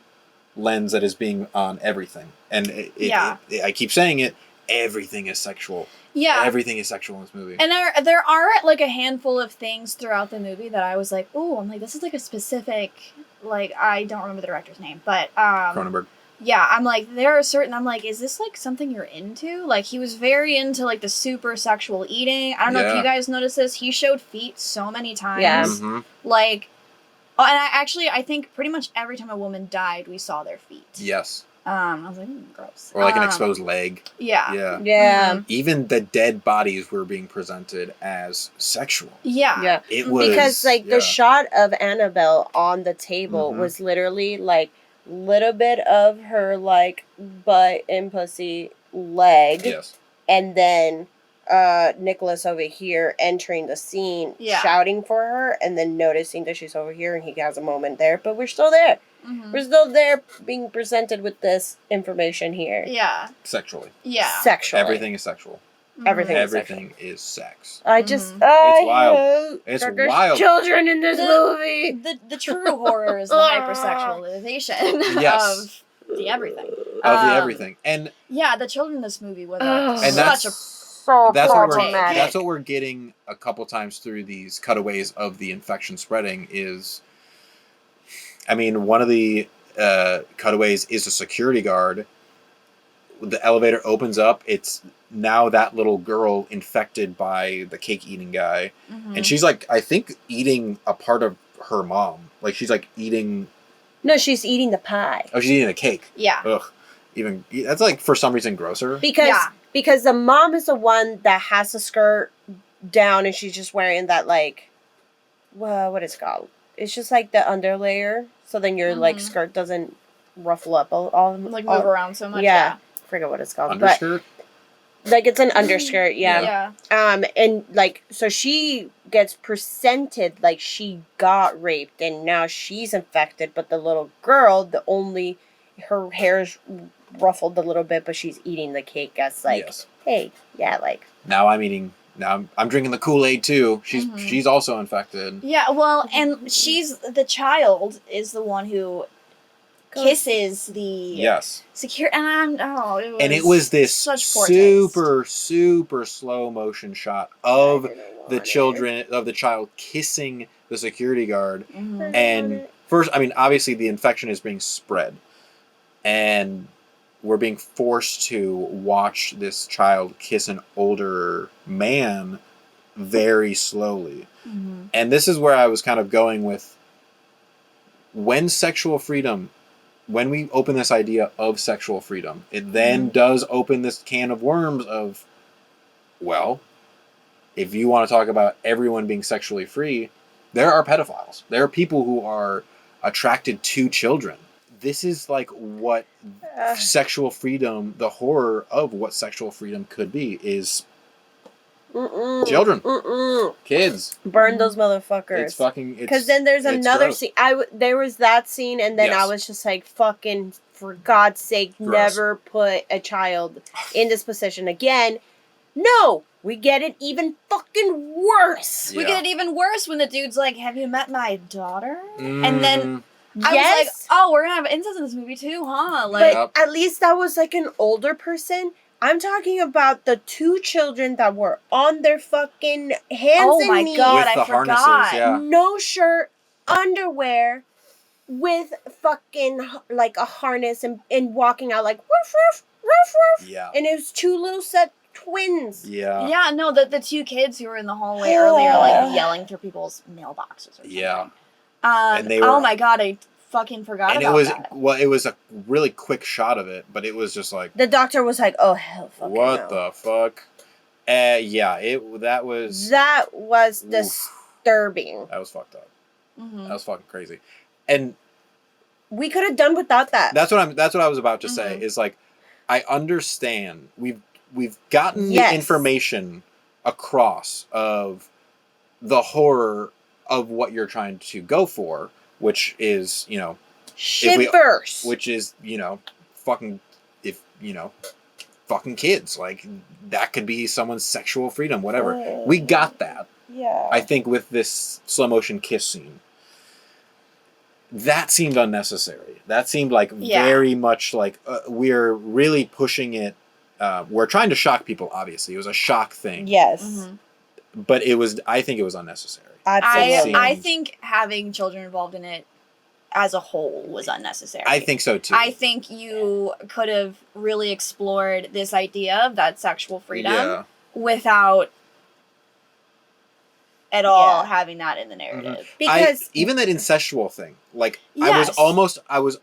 lens that is being on everything, and I keep saying it. Everything is sexual. Yeah. Everything is sexual in this movie. And there are like a handful of things throughout the movie that I was like, oh, I'm like, this is like a specific, like, I don't remember the director's name, but Cronenberg. yeah, I'm like, there are certain, I'm like, is this like something you're into? Like, he was very into like the super sexual eating. I don't know if Yeah. you guys noticed this. He showed feet so many times. Yeah. Mhm. Like, oh, and I think pretty much every time a woman died, we saw their feet. Yes. I was like, gross. Or like an exposed leg. Yeah. Yeah. Yeah. Even the dead bodies were being presented as sexual. Yeah. Yeah. It was Because like the shot of Annabelle on the table Mhm. was literally like little bit of her like butt and pussy leg, Yes. and then Nicholas over here entering the scene, Yeah. shouting for her, and then noticing that she's over here, and he has a moment there, but we're still there. Mhm. We're still there, being presented with this information here. Yeah. Sexually. Yeah. Sexually. Everything is sexual. Everything is Everything is sex. I just, Mhm. I It's wild. hope It's that there's wild. children in this movie. The true horror is the hypersexualization Yes. of the everything. Of the everything. And Yeah, the children in this movie were Oh. And such that's- a so that's what problematic. that's what we're getting a couple times through these cutaways of the infection spreading is, I mean, one of the cutaways is a security guard. The elevator opens up. It's now that little girl infected by the cake eating guy, and she's like, I think, eating a part of her mom. Like she's like eating. No, she's eating the pie. Oh, she's eating a cake. Yeah. Ugh. Even that's like for some reason grosser. Because the mom is the one that has the skirt down and she's just wearing that like, well, what is it called? It's just like the underlayer, so then your like skirt doesn't ruffle up all Like move around so much. Yeah, I forget what it's called. Underskirt. But, like it's an underskirt, Yeah. and like so she gets presented like she got raped and now she's infected, but the little girl, her hair's ruffled a little bit, but she's eating the cake as like, hey, yeah, like now I'm drinking the Kool-Aid too. She's also infected. Yeah, well, and the child is the one who kisses the secure, and it was this super slow motion shot of the child kissing the security guard, and first, I mean, obviously the infection is being spread, and we're being forced to watch this child kiss an older man very slowly. And this is where I was kind of going with when we open this idea of sexual freedom, it then does open this can of worms of, well, if you want to talk about everyone being sexually free, there are pedophiles. There are people who are attracted to children. This is like what sexual freedom, the horror of what sexual freedom could be, is children, kids. Burn those motherfuckers. Because then there's another gross. scene. There was that scene, and then I was just like, fucking, for God's sake, never put a child in this position again. No, we get it even fucking worse. We get it even worse when the dude's like, have you met my daughter? And then I was like, oh, we're gonna have incest in this movie too, huh? Like, but at least that was like an older person. I'm talking about the two children that were on their fucking hands and knees. Oh my God, I forgot. No shirt, underwear, with fucking like a harness and walking out like woof woof woof woof. Yeah. And it was two little set twins. Yeah. Yeah, no, the two kids who were in the hallway earlier, like yelling through people's mailboxes or something. Yeah. And they were, oh my God, I fucking forgot about that. Well, it was a really quick shot of it, but it was just like the doctor was like, "Oh hell, fucking what the fuck?" That was disturbing. That was fucked up. That was fucking crazy, and we could have done without that. That's what I was about to say. Is like, I understand we've gotten the information across of the horror of what you're trying to go for, which is, Shivers. Which is, fucking kids. Like, that could be someone's sexual freedom, whatever. We got that. Yeah. I think with this slow motion kiss scene. That seemed unnecessary. That seemed like very much like we're really pushing it. We're trying to shock people, obviously. It was a shock thing. Yes. But I think it was unnecessary. Absolutely. I think having children involved in it as a whole was unnecessary. I think so too. I think you could have really explored this idea of that sexual freedom without at all having that in the narrative. Because even that incestual thing, like I was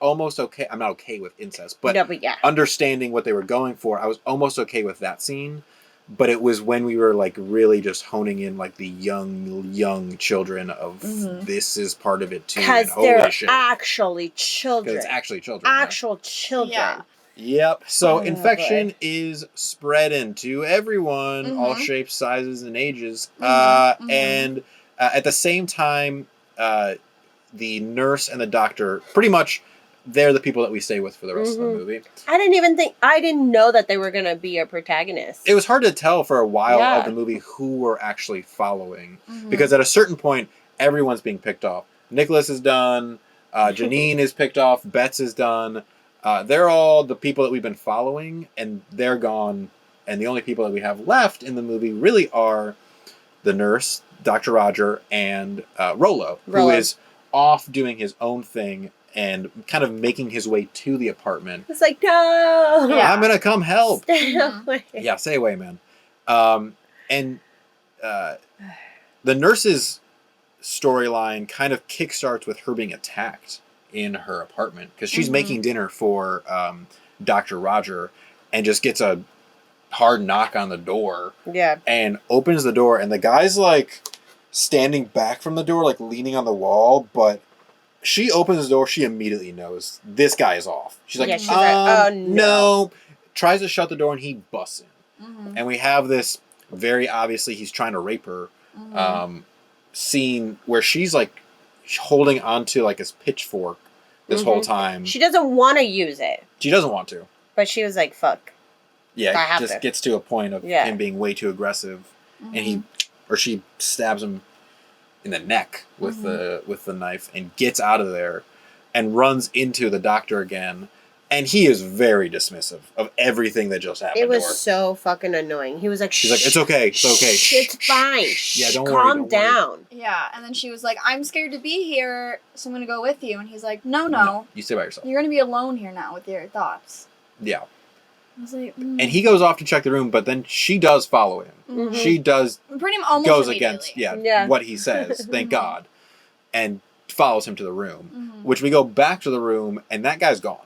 almost okay. I'm not okay with incest, but understanding what they were going for, I was almost okay with that scene. But it was when we were like really just honing in like the young children of this is part of it too. Because they're actually children. Because it's actually children. Actual children. Yeah. Yep. So infection is spreading to everyone, all shapes, sizes, and ages. And at the same time, the nurse and the doctor, pretty much, they're the people that we stay with for the rest of the movie. I didn't know that they were going to be a protagonist. It was hard to tell for a while of the movie who we're actually following. Because at a certain point, everyone's being picked off. Nicholas is done. Janine is picked off. Betts is done. They're all the people that we've been following, and they're gone. And the only people that we have left in the movie really are the nurse, Dr. Roger, and Rollo, who is off doing his own thing and kind of making his way to the apartment. It's like, no! Yeah. I'm going to come help. Stay away. Yeah, stay away, man. And the nurse's storyline kind of kickstarts with her being attacked in her apartment because she's making dinner for Dr. Roger and just gets a hard knock on the door. Yeah. And opens the door, and the guy's like standing back from the door, like leaning on the wall, but she opens the door, she immediately knows this guy is off. She's like, she's like, oh no. Tries to shut the door, and he busts in. And we have this very obviously he's trying to rape her scene where she's like holding onto like his pitchfork this whole time. She doesn't want to use it. She doesn't want to. But she was like, fuck. Yeah, it just gets to a point of him being way too aggressive. And she stabs him in the neck with the knife and gets out of there and runs into the doctor again. And he is very dismissive of everything that just happened. It was so fucking annoying. He was like, she's like, it's okay. It's okay. It's fine. Yeah, don't worry. Calm down. Yeah, and then she was like, I'm scared to be here, so I'm going to go with you. And he's like, no. You stay by yourself. You're going to be alone here now with your thoughts. Yeah. I was like, And he goes off to check the room, but then she does follow him. She does goes against what he says, thank God, and follows him to the room, which we go back to the room, and that guy's gone.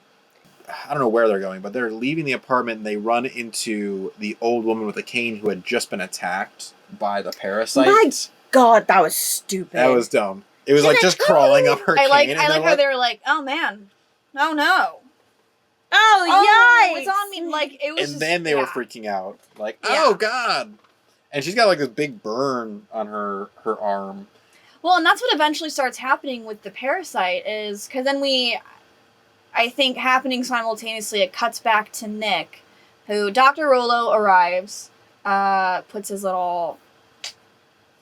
I don't know where they're going, but they're leaving the apartment, and they run into the old woman with a cane who had just been attacked by the parasites. My God, that was stupid. That was dumb. It was like just crawling up her cane. I like how they were like, oh man, oh no. Oh, yikes! It's on me. Like it was. And then they were freaking out, like, "Oh God!" And she's got like this big burn on her arm. Well, and that's what eventually starts happening with the parasite is because then I think happening simultaneously, it cuts back to Nick, who Dr. Rollo arrives, puts his little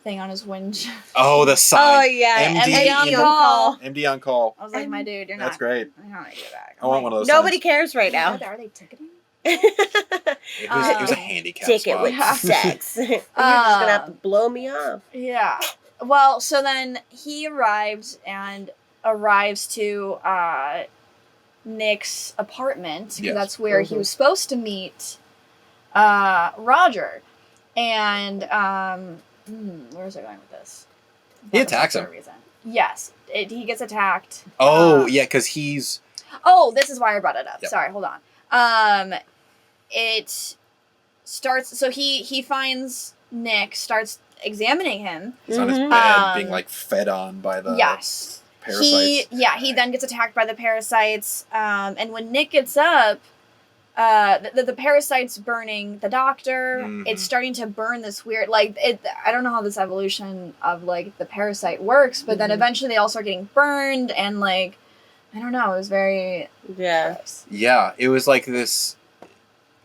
thing on his winch. Oh, the sign. Oh yeah, MD on call. MD on call. I was like, my dude, you're not. That's great. I'm not gonna get back. I want one of those. Nobody signs. cares right now. Are they ticketing? It was a handicap ticket spot. with sex. You're just gonna have to blow me off. Yeah. Well, so then he arrives to Nick's apartment because that's where he was supposed to meet Roger. And where is I going with this? He attacks him. Yes, he gets attacked. Oh, yeah, because he's... Oh, this is why I brought it up. Yep. Sorry, hold on. It starts... So he finds Nick, starts examining him. He's on his bed, being, like, fed on by the parasites. He then gets attacked by the parasites. And when Nick gets up, the parasites burning the doctor. It's starting to burn this weird, like, I don't know how this evolution of, like, the parasite works, but then eventually they all start getting burned, and, like, I don't know, it was very gross. Yeah, it was like this,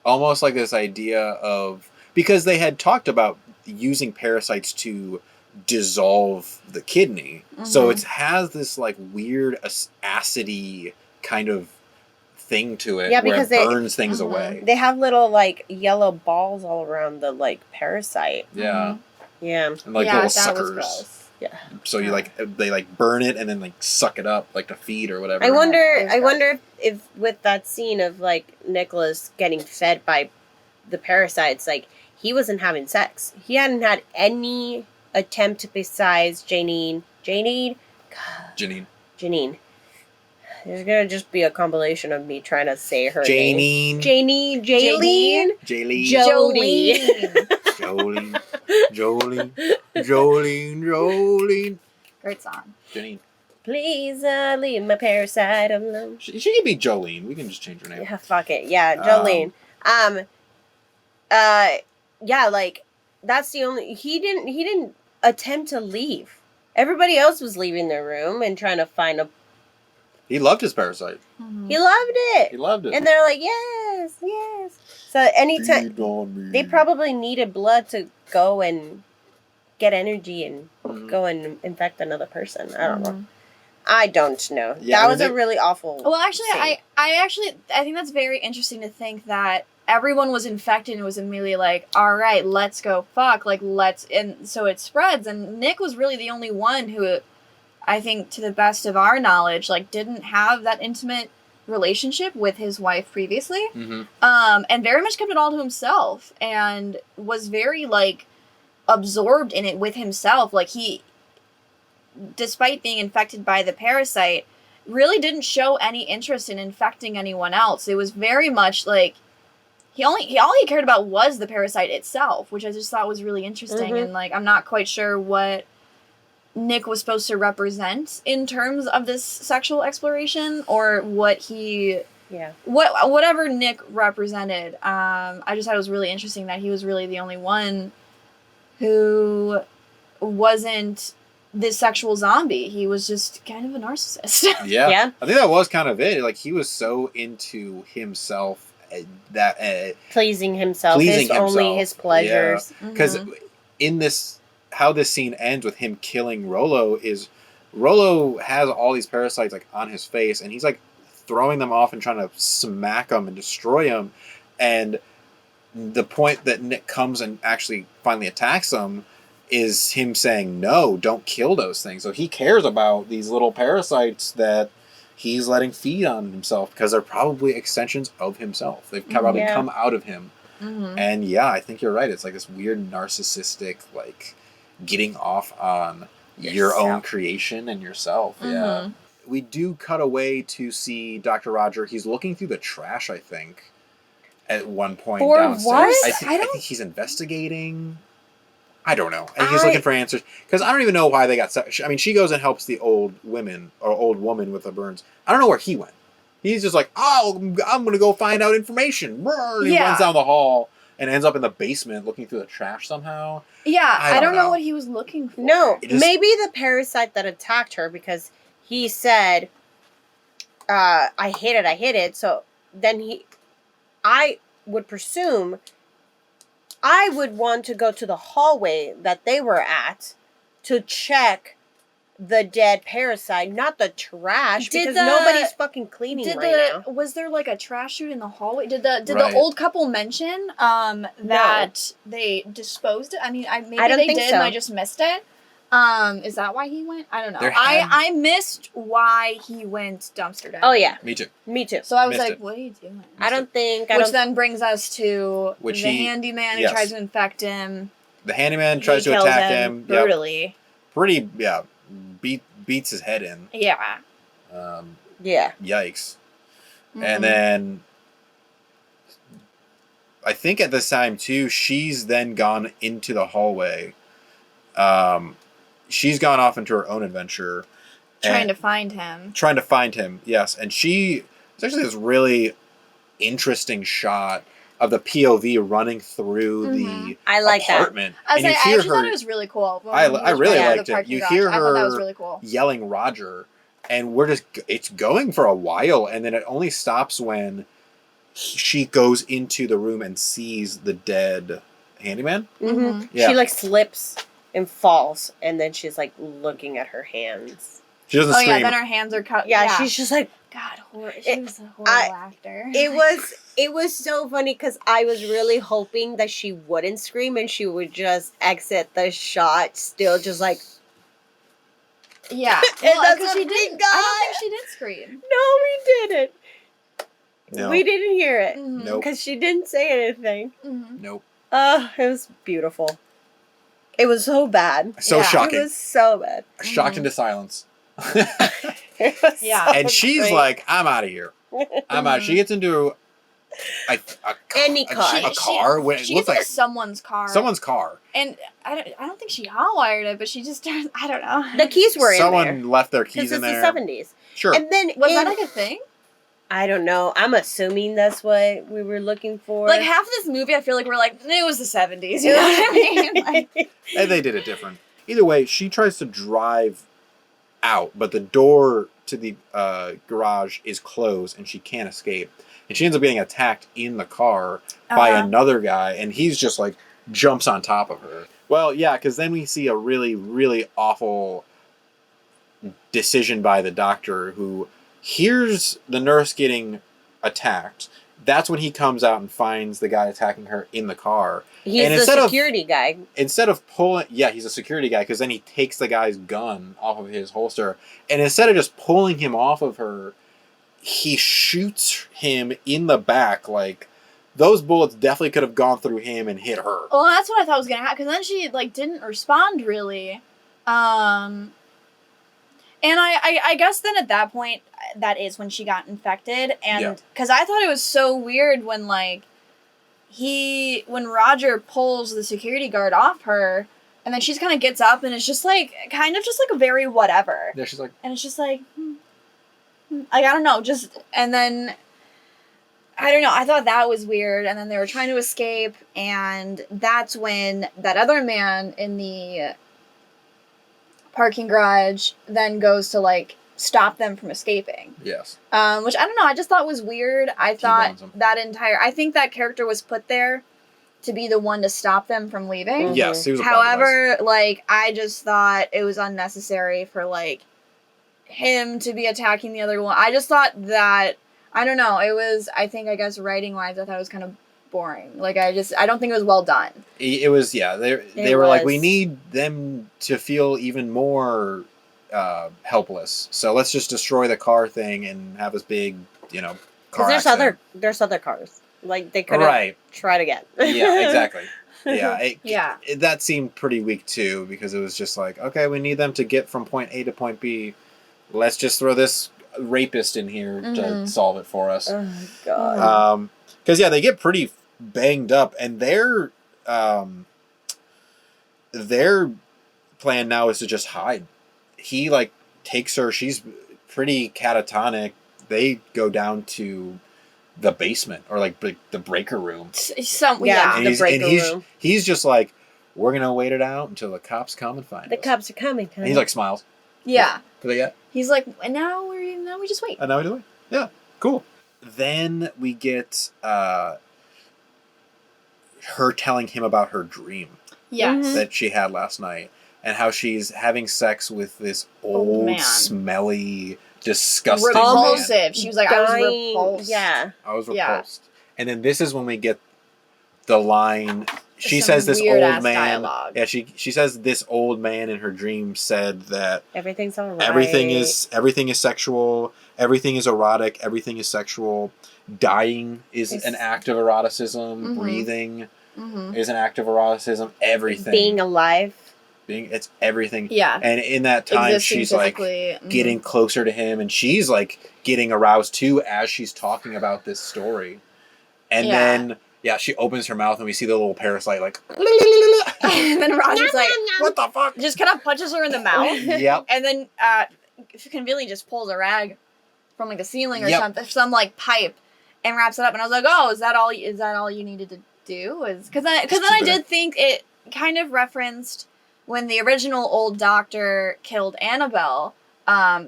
almost like this idea of, because they had talked about using parasites to dissolve the kidney, so it has this, like, weird acidy kind of thing to it, because it burns things away. They have little, like, yellow balls all around the, like, parasite. Yeah. Yeah. And, like, little that suckers. was gross. Yeah. So you, like, they, like, burn it and then, like, suck it up, like, to feed or whatever. I wonder if with that scene of, like, Nicholas getting fed by the parasites, like, he wasn't having sex. He hadn't had any attempt besides Janine. There's gonna just be a compilation of me trying to say her name. Jaylene. Jolene. Great song. Janine. Please leave my parasite alone. She can be Jolene. We can just change her name. Yeah, fuck it. Yeah, Jolene. Yeah, like, that's the only... He didn't attempt to leave. Everybody else was leaving their room and trying to find a... He loved his parasite. He loved it. He loved it. And they're like, yes. So anytime... They probably needed blood to go and get energy and go and infect another person. I don't know. I don't know. Yeah, that was a really awful Well, actually, scene. I think that's very interesting to think that everyone was infected and was immediately like, all right, let's go fuck. Like, and so it spreads. And Nick was really the only one who, I think, to the best of our knowledge, like, didn't have that intimate relationship with his wife previously. Mm-hmm. And very much kept it all to himself and was very, like, absorbed in it with himself. Like, he, despite being infected by the parasite, really didn't show any interest in infecting anyone else. It was very much like all he cared about was the parasite itself, which I just thought was really interesting. Mm-hmm. And like, I'm not quite sure what Nick was supposed to represent in terms of this sexual exploration, or what he, whatever Nick represented. I just thought it was really interesting that he was really the only one who wasn't this sexual zombie. He was just kind of a narcissist. Yeah. I think that was kind of it. Like, he was so into himself that Pleasing himself. Only his pleasures. Because in this, how this scene ends with him killing Rollo is, Rollo has all these parasites like on his face, and he's like throwing them off and trying to smack them and destroy them. And the point that Nick comes and actually finally attacks them is him saying, no, don't kill those things. So he cares about these little parasites that he's letting feed on himself, because they're probably extensions of himself. They've probably come out of him. Mm-hmm. And yeah, I think you're right. It's like this weird narcissistic, like, getting off on your own creation and yourself. Mm-hmm. Yeah. We do cut away to see Dr. Roger. He's looking through the trash, I think, at one point For downstairs. what? I think he's investigating. I don't know. And he's looking for answers. Because I don't even know why they got... I mean, she goes and helps the old woman with the burns. I don't know where he went. He's just like, oh, I'm going to go find out information. He runs down the hall and ends up in the basement looking through the trash somehow. Yeah, I don't know what he was looking for. No, maybe the parasite that attacked her, because he said, I hit it. So then I would presume... I would want to go to the hallway that they were at to check the dead parasite, not the trash, because nobody's fucking cleaning now. Was there like a trash chute in the hallway? Did the old couple mention that they disposed? I mean, maybe I don't they think did so. and I just missed it. Is that why he went? I don't know. I missed why he went dumpster diving. Oh yeah, Me too. So I was Missed like, it. what are you doing? Which then brings us to the handyman who tries to infect him. The handyman tries to attack him brutally. Pretty, beats his head in. Yeah. Yikes. And then I think at this time too, she's then gone into the hallway. She's gone off into her own adventure. Trying to find him, yes. And it's actually this really interesting shot of the POV running through the apartment. I actually thought it was really cool. I really liked it. You hear I thought that was her really cool. yelling Roger, and it's going for a while, and then it only stops when she goes into the room and sees the dead handyman. Mm-hmm. Yeah. She like slips and falls, and then she's like looking at her hands. She doesn't scream. Then her hands are cut. Yeah, she's just like, God, she was a horrible actor. It was so funny because I was really hoping that she wouldn't scream and she would just exit the shot, still just like. Yeah, because she didn't. I don't think she did scream. No, we didn't. No. We didn't hear it. Nope. Because she didn't say anything. Mm-hmm. Nope. It was beautiful. It was so bad. So shocking. It was so bad. Shocked into silence. Yeah. And she's like, I'm out of here. I'm out. She gets into a car. She gets into someone's car. Someone's car. And I don't think she hotwired it, but she just, I don't know. The keys were in there. Someone left their keys in there. Because it's the 70s. Sure. And then was that like a thing? I don't know. I'm assuming that's what we were looking for. Like half of this movie, I feel like we're like, it was the 70s. You know what I mean? Like, and they did it different. Either way, she tries to drive out, but the door to the garage is closed and she can't escape. And she ends up getting attacked in the car by another guy, and he's just like jumps on top of her. Well, yeah, because then we see a really, really awful decision by the doctor who hears the nurse getting attacked that's when he comes out and finds the guy attacking her in the car. He's And the instead of- security guy. Instead of pulling, yeah, he's a security guy, because then he takes the guy's gun off of his holster, and instead of just pulling him off of her, he shoots him in the back. Like, those bullets definitely could have gone through him and hit her. Well, that's what I thought was gonna happen, because then she like didn't respond really, and I guess then at that point that is when she got infected, and because I thought it was so weird when like when Roger pulls the security guard off her, and then she just kind of gets up and it's just like kind of just like a very whatever. Yeah, she's like, and it's just like, like I don't know, just and then. I don't know, I thought that was weird, and then they were trying to escape, and that's when that other man in the parking garage then goes to, like, stop them from escaping. yes. Which, I don't know, I just thought was weird. I thought T-bones him. I think that character was put there to be the one to stop them from leaving. Yes, he was a plot device. However, like, I just thought it was unnecessary for, like, him to be attacking the other one. I just thought that... I don't know. It was, I guess, writing-wise, I thought it was kind of boring. Like, I don't think it was well done. It was, yeah. They were like, we need them to feel even more helpless. So let's just destroy the car thing and have this big, car Because accident. there's other cars. Like, they could have tried again. Yeah, exactly. Yeah, Yeah. that seemed pretty weak, too, because it was just like, okay, we need them to get from point A to point B. Let's just throw this rapist in here to solve it for us. Oh, God. Because, yeah, they get pretty banged up, and their plan now is to just hide. He, like, takes her. She's pretty catatonic. They go down to the basement, or, like, the breaker room. Yeah. And The breaker room. he's just like, we're going to wait it out until the cops come and find us. The cops are coming. And he's like, smiles. Yeah. Do they get? He's like, and now we just wait. And now we do it. Yeah, cool. Then we get her telling him about her dream Yes. that she had last night, and how she's having sex with this Old old man. smelly, disgusting man. Repulsive. She was like, I was repulsed. Yeah. I was Yeah. repulsed. And then this is when we get the line. She Some says this old weird-ass man. dialogue. Yeah, she says this old man in her dream said that Everything's all right. everything is sexual, everything is erotic, everything is sexual. Dying is an act of eroticism. Breathing is an act of eroticism. Everything. Being alive. It's everything. Yeah. And in that time, Existing she's like physically, getting closer to him, and she's like getting aroused too as she's talking about this story. And then she opens her mouth, and we see the little parasite like. And then Roger's like, what the fuck? just kind of punches her in the mouth. Yep. And then conveniently just pulls a rag from like the ceiling or Yep. something, some like pipe, and wraps it up. And I was like, oh, is that all you needed to do? Because then I did think it kind of referenced when the original old doctor killed Annabelle.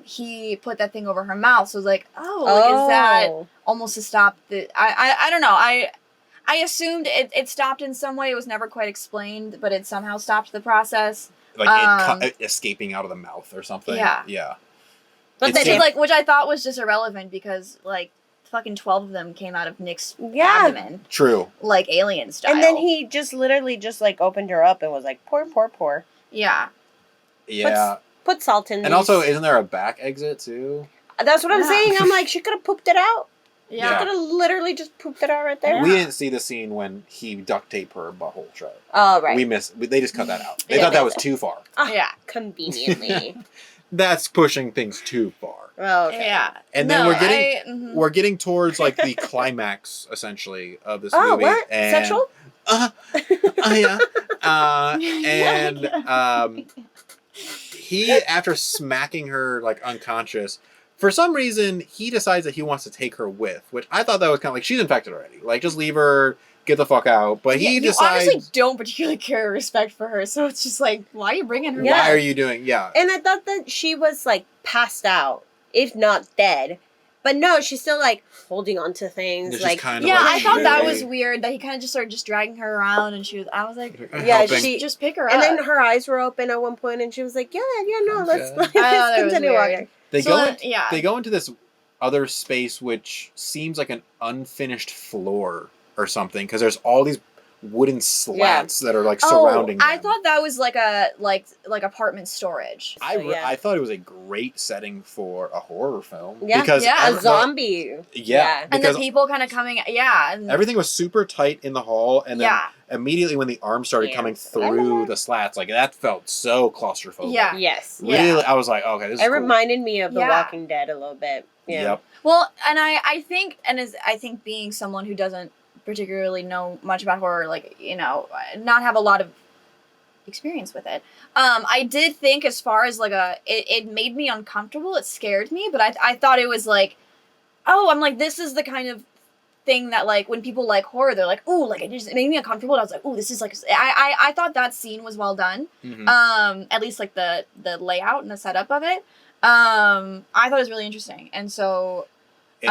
He put that thing over her mouth. So I was like, is that almost to stop the? I don't know. I assumed it stopped in some way. It was never quite explained, but it somehow stopped the process. Like it escaping out of the mouth or something. Yeah. Yeah. But It's then just- Which I thought was just irrelevant because like fucking 12 of them came out of Nick's Yeah. abdomen, True. like alien style. And then he just literally just like opened her up and was like, pour, pour, pour. Yeah. Yeah. Put salt in. And also, isn't there a back exit too? That's what I'm Yeah. saying. I'm like, she could have pooped it out. Yeah. She could have literally just pooped it out right there. We didn't see the scene when he duct taped her butthole shut. Oh, right. They just cut that out. They Yeah. thought that was too far. Yeah. Conveniently. That's pushing things too far. Oh, okay. Yeah. And then No, we're getting towards like the climax essentially of this Oh, movie. what? And, Sexual? Yeah. He, after smacking her like unconscious, for some reason he decides that he wants to take her with, which I thought that was kind of like, she's infected already. Like, just leave her, get the fuck out. But he you decides, honestly don't particularly care or respect for her, so it's just like, why are you bringing her Yeah. why back? are you doing? Yeah. And I thought that she was like passed out, if not dead. But no, she's still like holding on to things. It's Like, just kind of Yeah, like I thought that shitty. was weird that he kind of just started just dragging her around, and I was like, Yeah, Helping. she- just pick her and up. then her eyes were open at one point, and she was like, "Yeah, no, let's, Okay. let's that was continue weird. walking." They So go then- They go into this other space which seems like an unfinished floor or something, because there's all these wooden slats that are like surrounding them. I thought that was like a like apartment storage. I thought it was a great setting for a horror film. Yeah. Because A zombie. And the people kind of coming, and everything was super tight in the hall, and then immediately when the arms started coming through the slats, like that felt so claustrophobic. Yeah. Yes. Really, I was like, okay, this is It cool. reminded me of The Walking Dead a little bit. Yeah. Yep. Well, and I think being someone who doesn't particularly know much about horror, like, you know, not have a lot of experience with it. I did think, as far as like it made me uncomfortable. It scared me, but I thought it was like, I'm like, this is the kind of thing that, like, when people like horror, they're like, ooh, like, it made me uncomfortable. And I was like, ooh, this is like, I thought that scene was well done. Mm-hmm. At least like the layout and the setup of it. I thought it was really interesting, and so it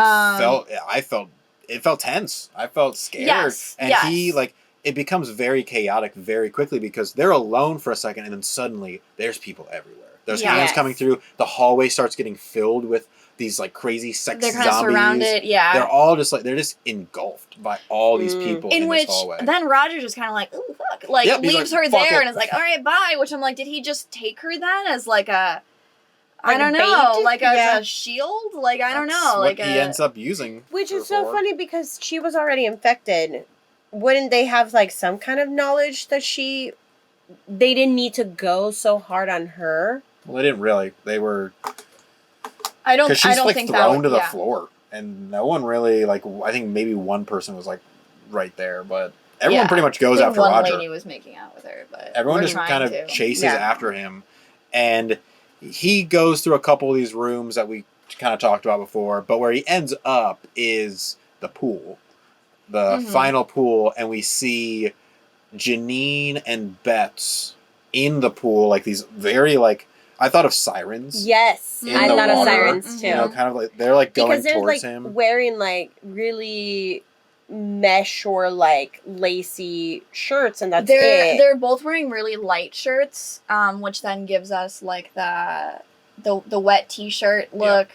felt tense. I felt scared. Yes, and he, like, it becomes very chaotic very quickly because they're alone for a second, and then suddenly there's people everywhere. There's hands coming through. The hallway starts getting filled with these, like, crazy sex they're zombies. kind of surrounded. Yeah, they're all just like, they're just engulfed by all these people in which this hallway. then Roger's just kind of like, ooh, fuck, like, leaves her there and is like, all right, bye. Which I'm like, did he just take her then as like a, I don't know, like as a shield? Like, I don't know, like like he ends up using. Which is so funny because she was already infected. Wouldn't they have, like, some kind of knowledge that they didn't need to go so hard on her? Well, they didn't really. They were. I don't like think thrown to the floor, and no one really, like, I think maybe one person was like right there, but everyone pretty much goes after Roger. One lady was making out with her, but everyone just kind of chases after him, and he goes through a couple of these rooms that we kind of talked about before, but where he ends up is the pool, the final pool, and we see Janine and Bets in the pool, like these very, like, I thought of sirens. Yes, I thought of sirens too. You know, kind of like they're like going because they're towards like him, wearing like really mesh or like lacy shirts, and that's it. They're both wearing really light shirts, which then gives us like the wet t-shirt look.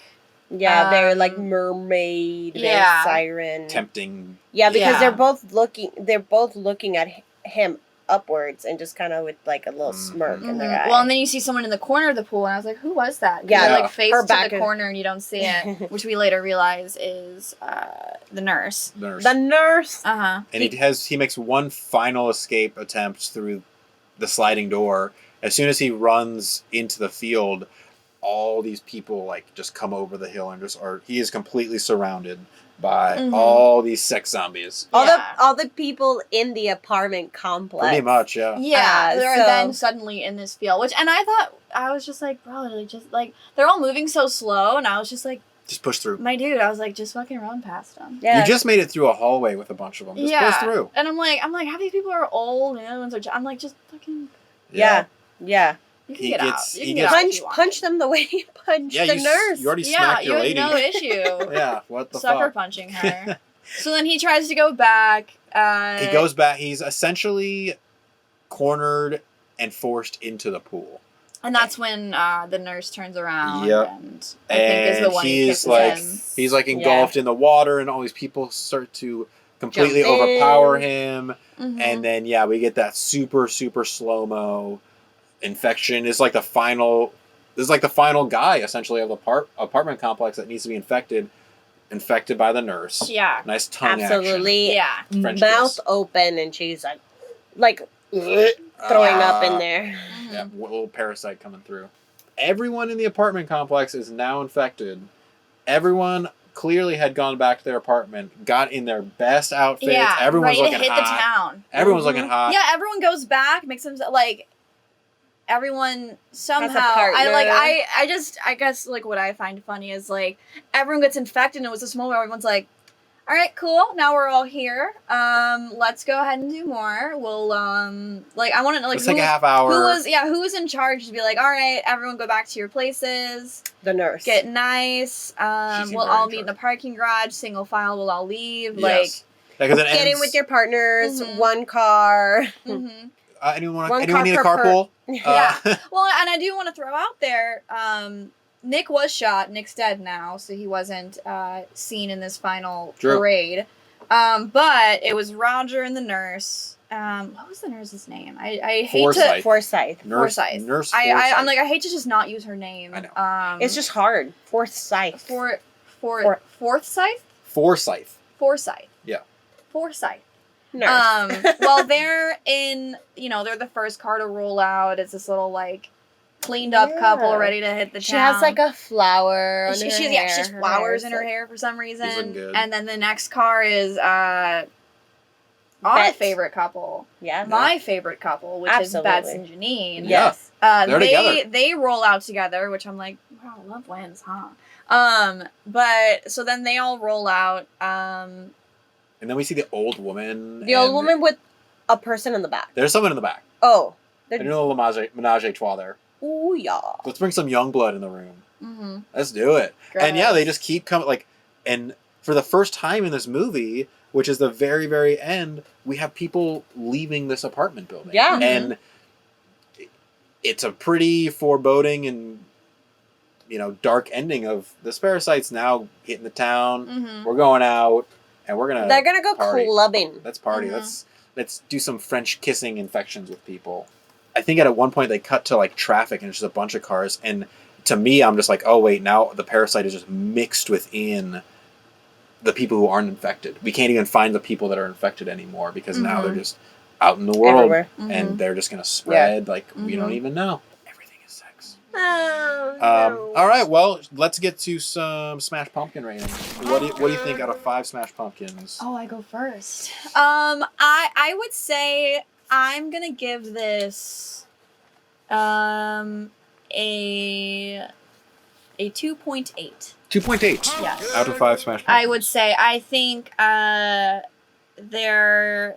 Yeah, they're like mermaid, siren, tempting. Yeah, because they're both looking at him upwards and just kind of with like a little smirk in their eye. Well, and then you see someone in the corner of the pool, and I was like, who was that? Yeah, like face to the corner, and you don't see it, which we later realize is the nurse. The nurse. And he makes one final escape attempt through the sliding door. As soon as he runs into the field, all these people like just come over the hill and he is completely surrounded by all these sex zombies. All the people in the apartment complex. Pretty much, yeah. Yeah, they're then suddenly in this field, and I was just like, bro, they're all moving so slow, and I was just like, just push through. My dude, I was like, just fucking run past them. Yeah. You just made it through a hallway with a bunch of them. Just push through. And I'm like, half these people are old, and the other ones are. I'm like, just fucking. Yeah. You can get out. You can punch them the way you punched the nurse. You already smacked your lady. No issue. Yeah, what the Sucker fuck? punching her. So then he tries to go back. He goes back. He's essentially cornered and forced into the pool. And that's when the nurse turns around. Yep. And I think is the one who kisses him. He's like engulfed in the water, and all these people start to completely overpower him. And then we get that super, super slow-mo infection. Is like the final. This is like the final guy essentially of the apartment complex that needs to be infected by the nurse. Yeah. Nice tongue Absolutely. action. Yeah. Mouth open, and she's like throwing up in there. Yeah, a little parasite coming through. Everyone in the apartment complex is now infected. Everyone clearly had gone back to their apartment, got in their best outfits. Yeah, everyone's ready looking to hit hot. the town. Everyone's looking hot. Yeah, everyone goes back, makes them like. Everyone somehow I guess like what I find funny is like everyone gets infected, and it was this moment where everyone's like, all right, cool, now we're all here, let's go ahead and do more. We'll like I want to like let's take a half hour. Who was in charge to be like, all right, everyone go back to your places. The nurse. Get nice. We'll all meet in the parking garage, single file, we'll all leave. Yes. Get in with your partners, one car. Anyone need a carpool? Yeah. Well, and I do want to throw out there, Nick was shot. Nick's dead now, so he wasn't seen in this final True. parade. But it was Roger and the nurse. What was the nurse's name? I hate Forsyth. to Forsyth. Forsyth. Nurse I'm Forsyth. like, I hate to just not use her name. I know. It's just hard. Forsyth. Forsyth? Forsyth. Forsyth. Yeah. Forsyth. Nurse. Well, they're in, they're the first car to roll out. It's this little, like, cleaned up couple Yeah. ready to hit the She town. has like a flower on She her has hair. flowers hair's in her like- hair for some reason. He's looking good. And then the next car is our Bet. favorite couple. Yeah. My favorite couple, which Absolutely. is Bets and Janine. Yeah. Yes. They're together. They roll out together, which I'm like, wow, love wins, huh? But so then they all roll out. And then we see the old woman. The old and woman with a person in the back. There's someone in the back. Oh. A little menage a trois there. Ooh, yeah. Let's bring some young blood in the room. Mm-hmm. Let's do it. And yeah, they just keep coming. Like, and for the first time in this movie, which is the very, very end, we have people leaving this apartment building. Yeah. And it's a pretty foreboding and, dark ending of the parasites now hitting the town. Mm-hmm. We're going out, and we're gonna. They're gonna go party. clubbing. Let's party. Mhm. Let's do some French kissing infections with people. I think at one point they cut to like traffic and it's just a bunch of cars, and to me I'm just like, oh wait, now the parasite is just mixed within the people who aren't infected. We can't even find the people that are infected anymore because now they're just out in the world Everywhere. and they're just gonna spread like we don't even know. Everything is sex. Oh, no. All right, well, let's get to some Smash Pumpkin rating. What do you think out of 5 Smash Pumpkins? Oh, I go first. I would say I'm gonna give this a 2.8. 2.8 Yes. out of 5 Smash Pumpkins. I would say I think they're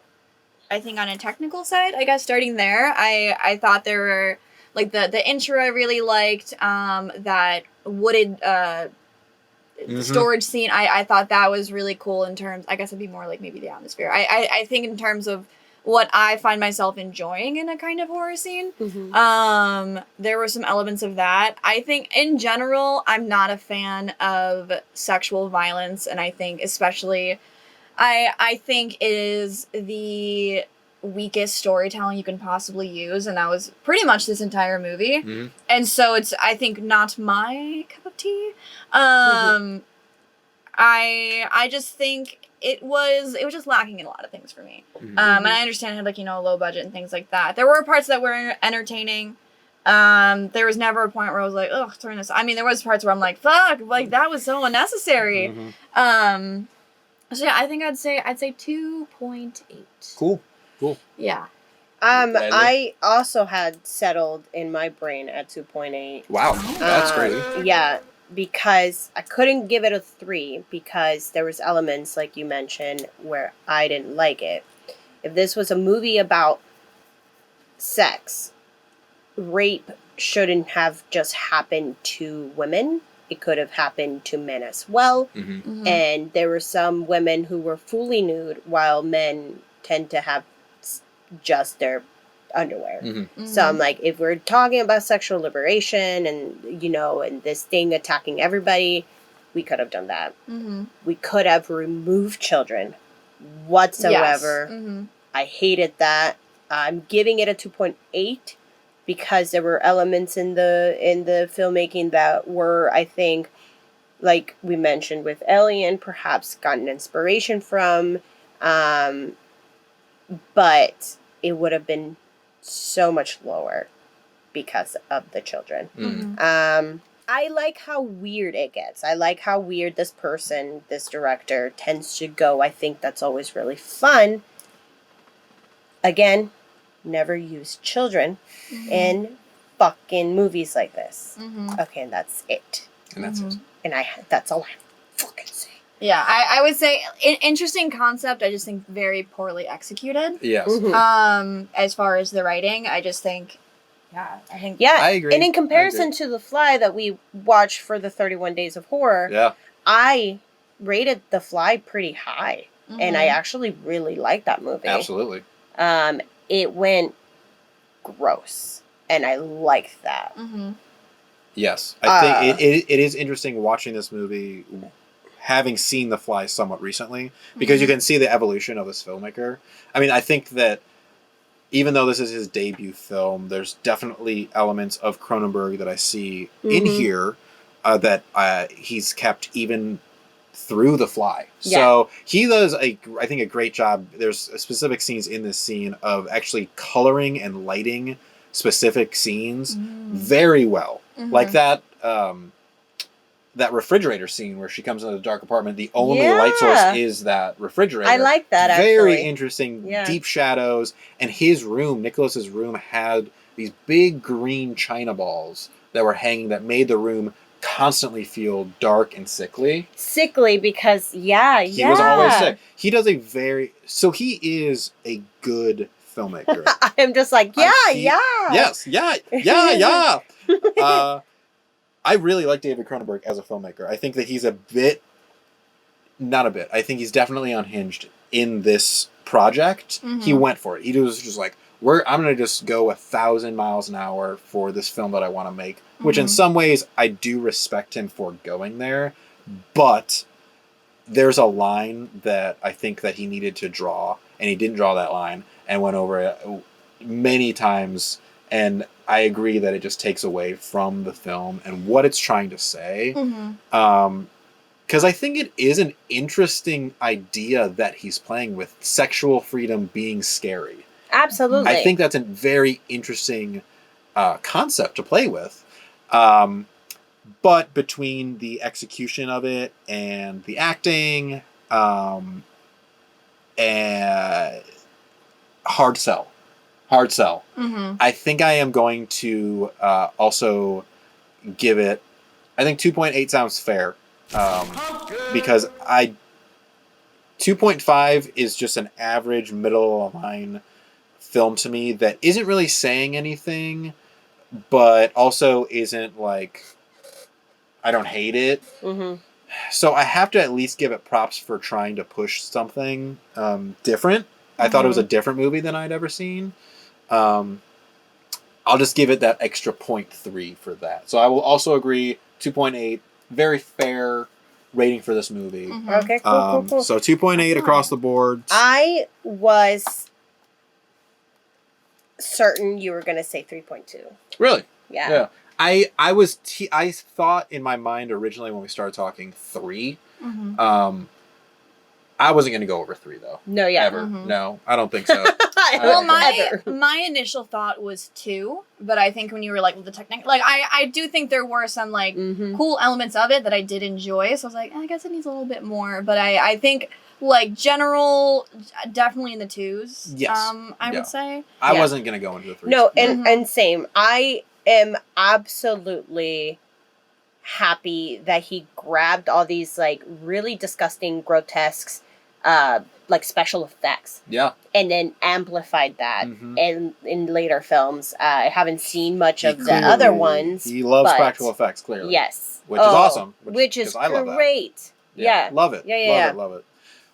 on a technical side, I guess starting there, I thought there were like the intro I really liked, that wooded storage scene, I thought that was really cool in terms, I guess it'd be more like maybe the atmosphere. I think in terms of what I find myself enjoying in a kind of horror scene. Mm-hmm. There were some elements of that. I think in general, I'm not a fan of sexual violence, and I think especially, I think it is the weakest storytelling you can possibly use, and that was pretty much this entire movie. Mhm. And so it's, I think, not my cup of tea. I just think it was just lacking in a lot of things for me. Mhm. And I understand it had like, low budget and things like that. There were parts that were entertaining. There was never a point where I was like, ugh, turn this. I mean, there was parts where I'm like, fuck, like that was so unnecessary. Mhm. So yeah, I think I'd say 2.8. Cool. Yeah. I also had settled in my brain at 2.8. Wow, that's crazy. Yeah, because I couldn't give it a 3 because there was elements, like you mentioned, where I didn't like it. If this was a movie about sex, rape shouldn't have just happened to women. It could have happened to men as well. Mhm. Mhm. And there were some women who were fully nude, while men tend to have just their underwear. Mhm. So I'm like, if we're talking about sexual liberation and, and this thing attacking everybody, we could have done that. Mhm. We could have removed children whatsoever. Yes. Mhm. I hated that. I'm giving it a 2.8 because there were elements in the filmmaking that were, I think, like we mentioned with Alien, perhaps gotten inspiration from, but it would have been so much lower because of the children. Mhm. I like how weird it gets. I like how weird this director tends to go. I think that's always really fun. Again, never use children in fucking movies like this. Mhm. Okay, and that's it. And that's it. And that's all I fucking say. Yeah, I would say interesting concept. I just think very poorly executed. Yes. As far as the writing, I just think, I think Yeah, I agree. and in I comparison agree. to The Fly that we watched for the 31 Days of Horror, Yeah. I rated The Fly pretty high, and I Mhm. actually really liked that movie. Absolutely. It went gross, and I liked that. Mhm. Yes. I think it is interesting watching this movie, having seen The Fly somewhat recently, because you can see the evolution of this filmmaker. I mean, I think that even though this is his debut film, there's definitely elements of Cronenberg that I see in here that he's kept even through The Fly. Yeah. So he does, I think, a great job. There's specific scenes in this scene of actually coloring and lighting specific scenes very well. Like that that refrigerator scene where she comes into the dark apartment. The only light source is that refrigerator. I like that, Very actually. interesting, deep shadows. And his room, Nicholas's room, had these big green china balls that were hanging that made the room constantly feel dark and sickly. Sickly because, He was always sick. He does a he is a good filmmaker. I'm just like, Yes, yeah. I really like David Cronenberg as a filmmaker. I think that he's I think he's definitely unhinged in this project. He went for it. He was just like, I'm going to just go 1,000 miles an hour for this film that I want to make, which in some ways I do respect him for going there. But there's a line that I think that he needed to draw, and he didn't draw that line and went over it many times. And I agree that it just takes away from the film and what it's trying to say. Because I think it is an interesting idea that he's playing with sexual freedom being scary. Absolutely. I think that's a very interesting concept to play with. But between the execution of it and the acting, and hard sell. I think I am going to also give it, I think 2.8 sounds fair. Because 2.5 is just an average middle of the line film to me that isn't really saying anything, but also isn't like, I don't hate it. So I have to at least give it props for trying to push something different. I thought it was a different movie than I'd ever seen. I'll just give it that extra 0.3 for that. So I will also agree, 2.8, very fair rating for this movie. Okay, cool. So 2.8 across the board. I was certain you were going to say 3.2. Really? Yeah. I thought in my mind originally when we started talking 3. I wasn't going to go over 3 though. No, yeah. Ever. No, I don't think so. Well, my initial thought was 2, but I think when you were like, the technique, like I do think there were some like cool elements of it that I did enjoy. So I was like, I guess it needs a little bit more. But I think like general, definitely in the 2s. Yes. I would say. I wasn't gonna go into the 3s. No, and same. I am absolutely happy that he grabbed all these like really disgusting, grotesque, like special effects. Yeah. And then amplified that in later films. I haven't seen much of the other ones. He loves practical effects, clearly. Yes. Which is awesome. Which is I love that. great. Yeah. Love it. Yeah. Love it.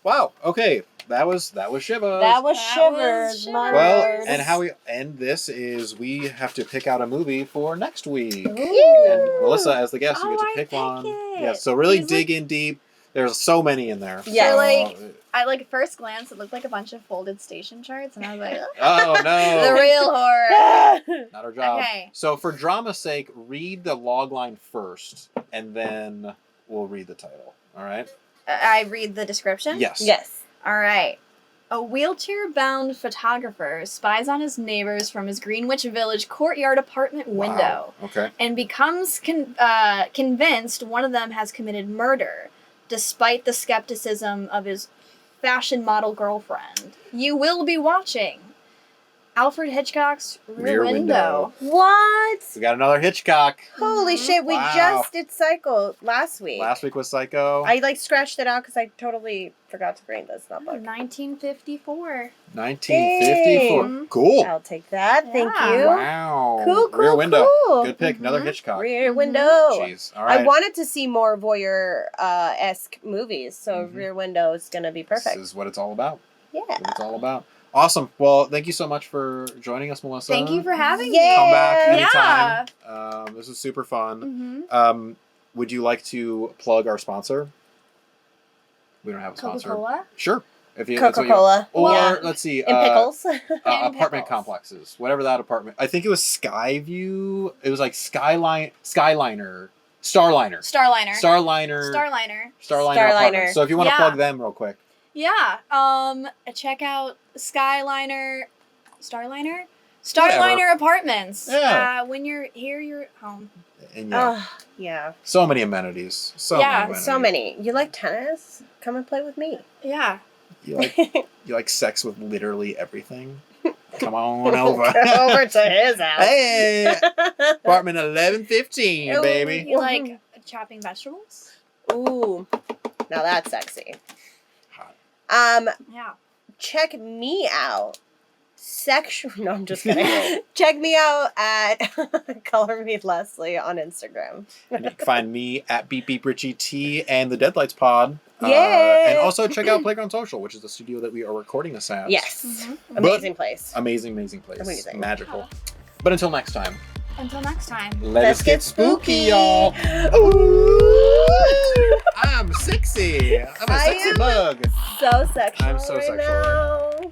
Wow. Okay. That was Shivers. That was Shivers. Well, and how we end this is we have to pick out a movie for next week. Ooh. And Melissa, as the guest, you get to I pick one. it. Yeah. So really dig in deep. There's so many in there. Yeah. So, I like first glance, it looked like a bunch of folded station charts, and I was like, oh no. the real horror. Not our job. Okay. So for drama's sake, read the log line first, and then we'll read the title. All right? I read the description? Yes. All right. A wheelchair-bound photographer spies on his neighbors from his Greenwich Village courtyard apartment window. Wow. Okay. And becomes convinced one of them has committed murder, despite the skepticism of his fashion model girlfriend. You will be watching Alfred Hitchcock's Rear Window. What? We got another Hitchcock. Holy shit, we Wow. just did Psycho last week. Last week was Psycho. I like scratched it out because I totally forgot to bring this notebook. 1954. 1954. Dang. Cool. I'll take that. Yeah. Thank you. Wow. Cool. Rear Window. Cool. Good pick. Another Hitchcock. Rear Window. Jeez. All right. I wanted to see more voyeur-esque movies, so Rear Window is going to be perfect. This is what it's all about. Yeah. What it's all about. Awesome. Well, thank you so much for joining us, Melissa. Thank you for having Yeah. Come back me. anytime. Yeah. This was super fun. Mm-hmm. Would you like to plug our sponsor? We don't have a sponsor. Coca-Cola? Sure. If you, that's what you- Coca-Cola. Or Yeah. let's see. And pickles. Apartment pickles. complexes. Whatever that apartment. I think it was Skyview. It was like Skyliner. Starliner. Starliner. Starliner. Starliner. Apartments. So if you want to Yeah. plug them real quick. Yeah. Check out Starliner Apartments. Yeah. When you're here, you're home. And yeah, Oh, yeah. so many amenities. So Yeah, many amenities. So many. You like tennis? Come and play with me. Yeah. You like sex with literally everything? Come on over. Over to his house. Hey, apartment 1115, Oh, baby. You like chopping vegetables? Ooh. Now that's sexy. Hot. Yeah. Check me out. No, I'm just kidding. Check me out at Color Me Leslie on Instagram. And you can find me at Beep Beep Richie T and the Deadlights Pod. Yay! And also check out Playground Social, which is the studio that we are recording this at. Yes. Mm-hmm. Amazing place. Amazing place. Amazing. Magical. But until next time, Until next time. let Let's us get get spooky, spooky. y'all. Ooh. I'm sexy. I'm a I sexy am bug. So sexual. I'm so right sexual. now.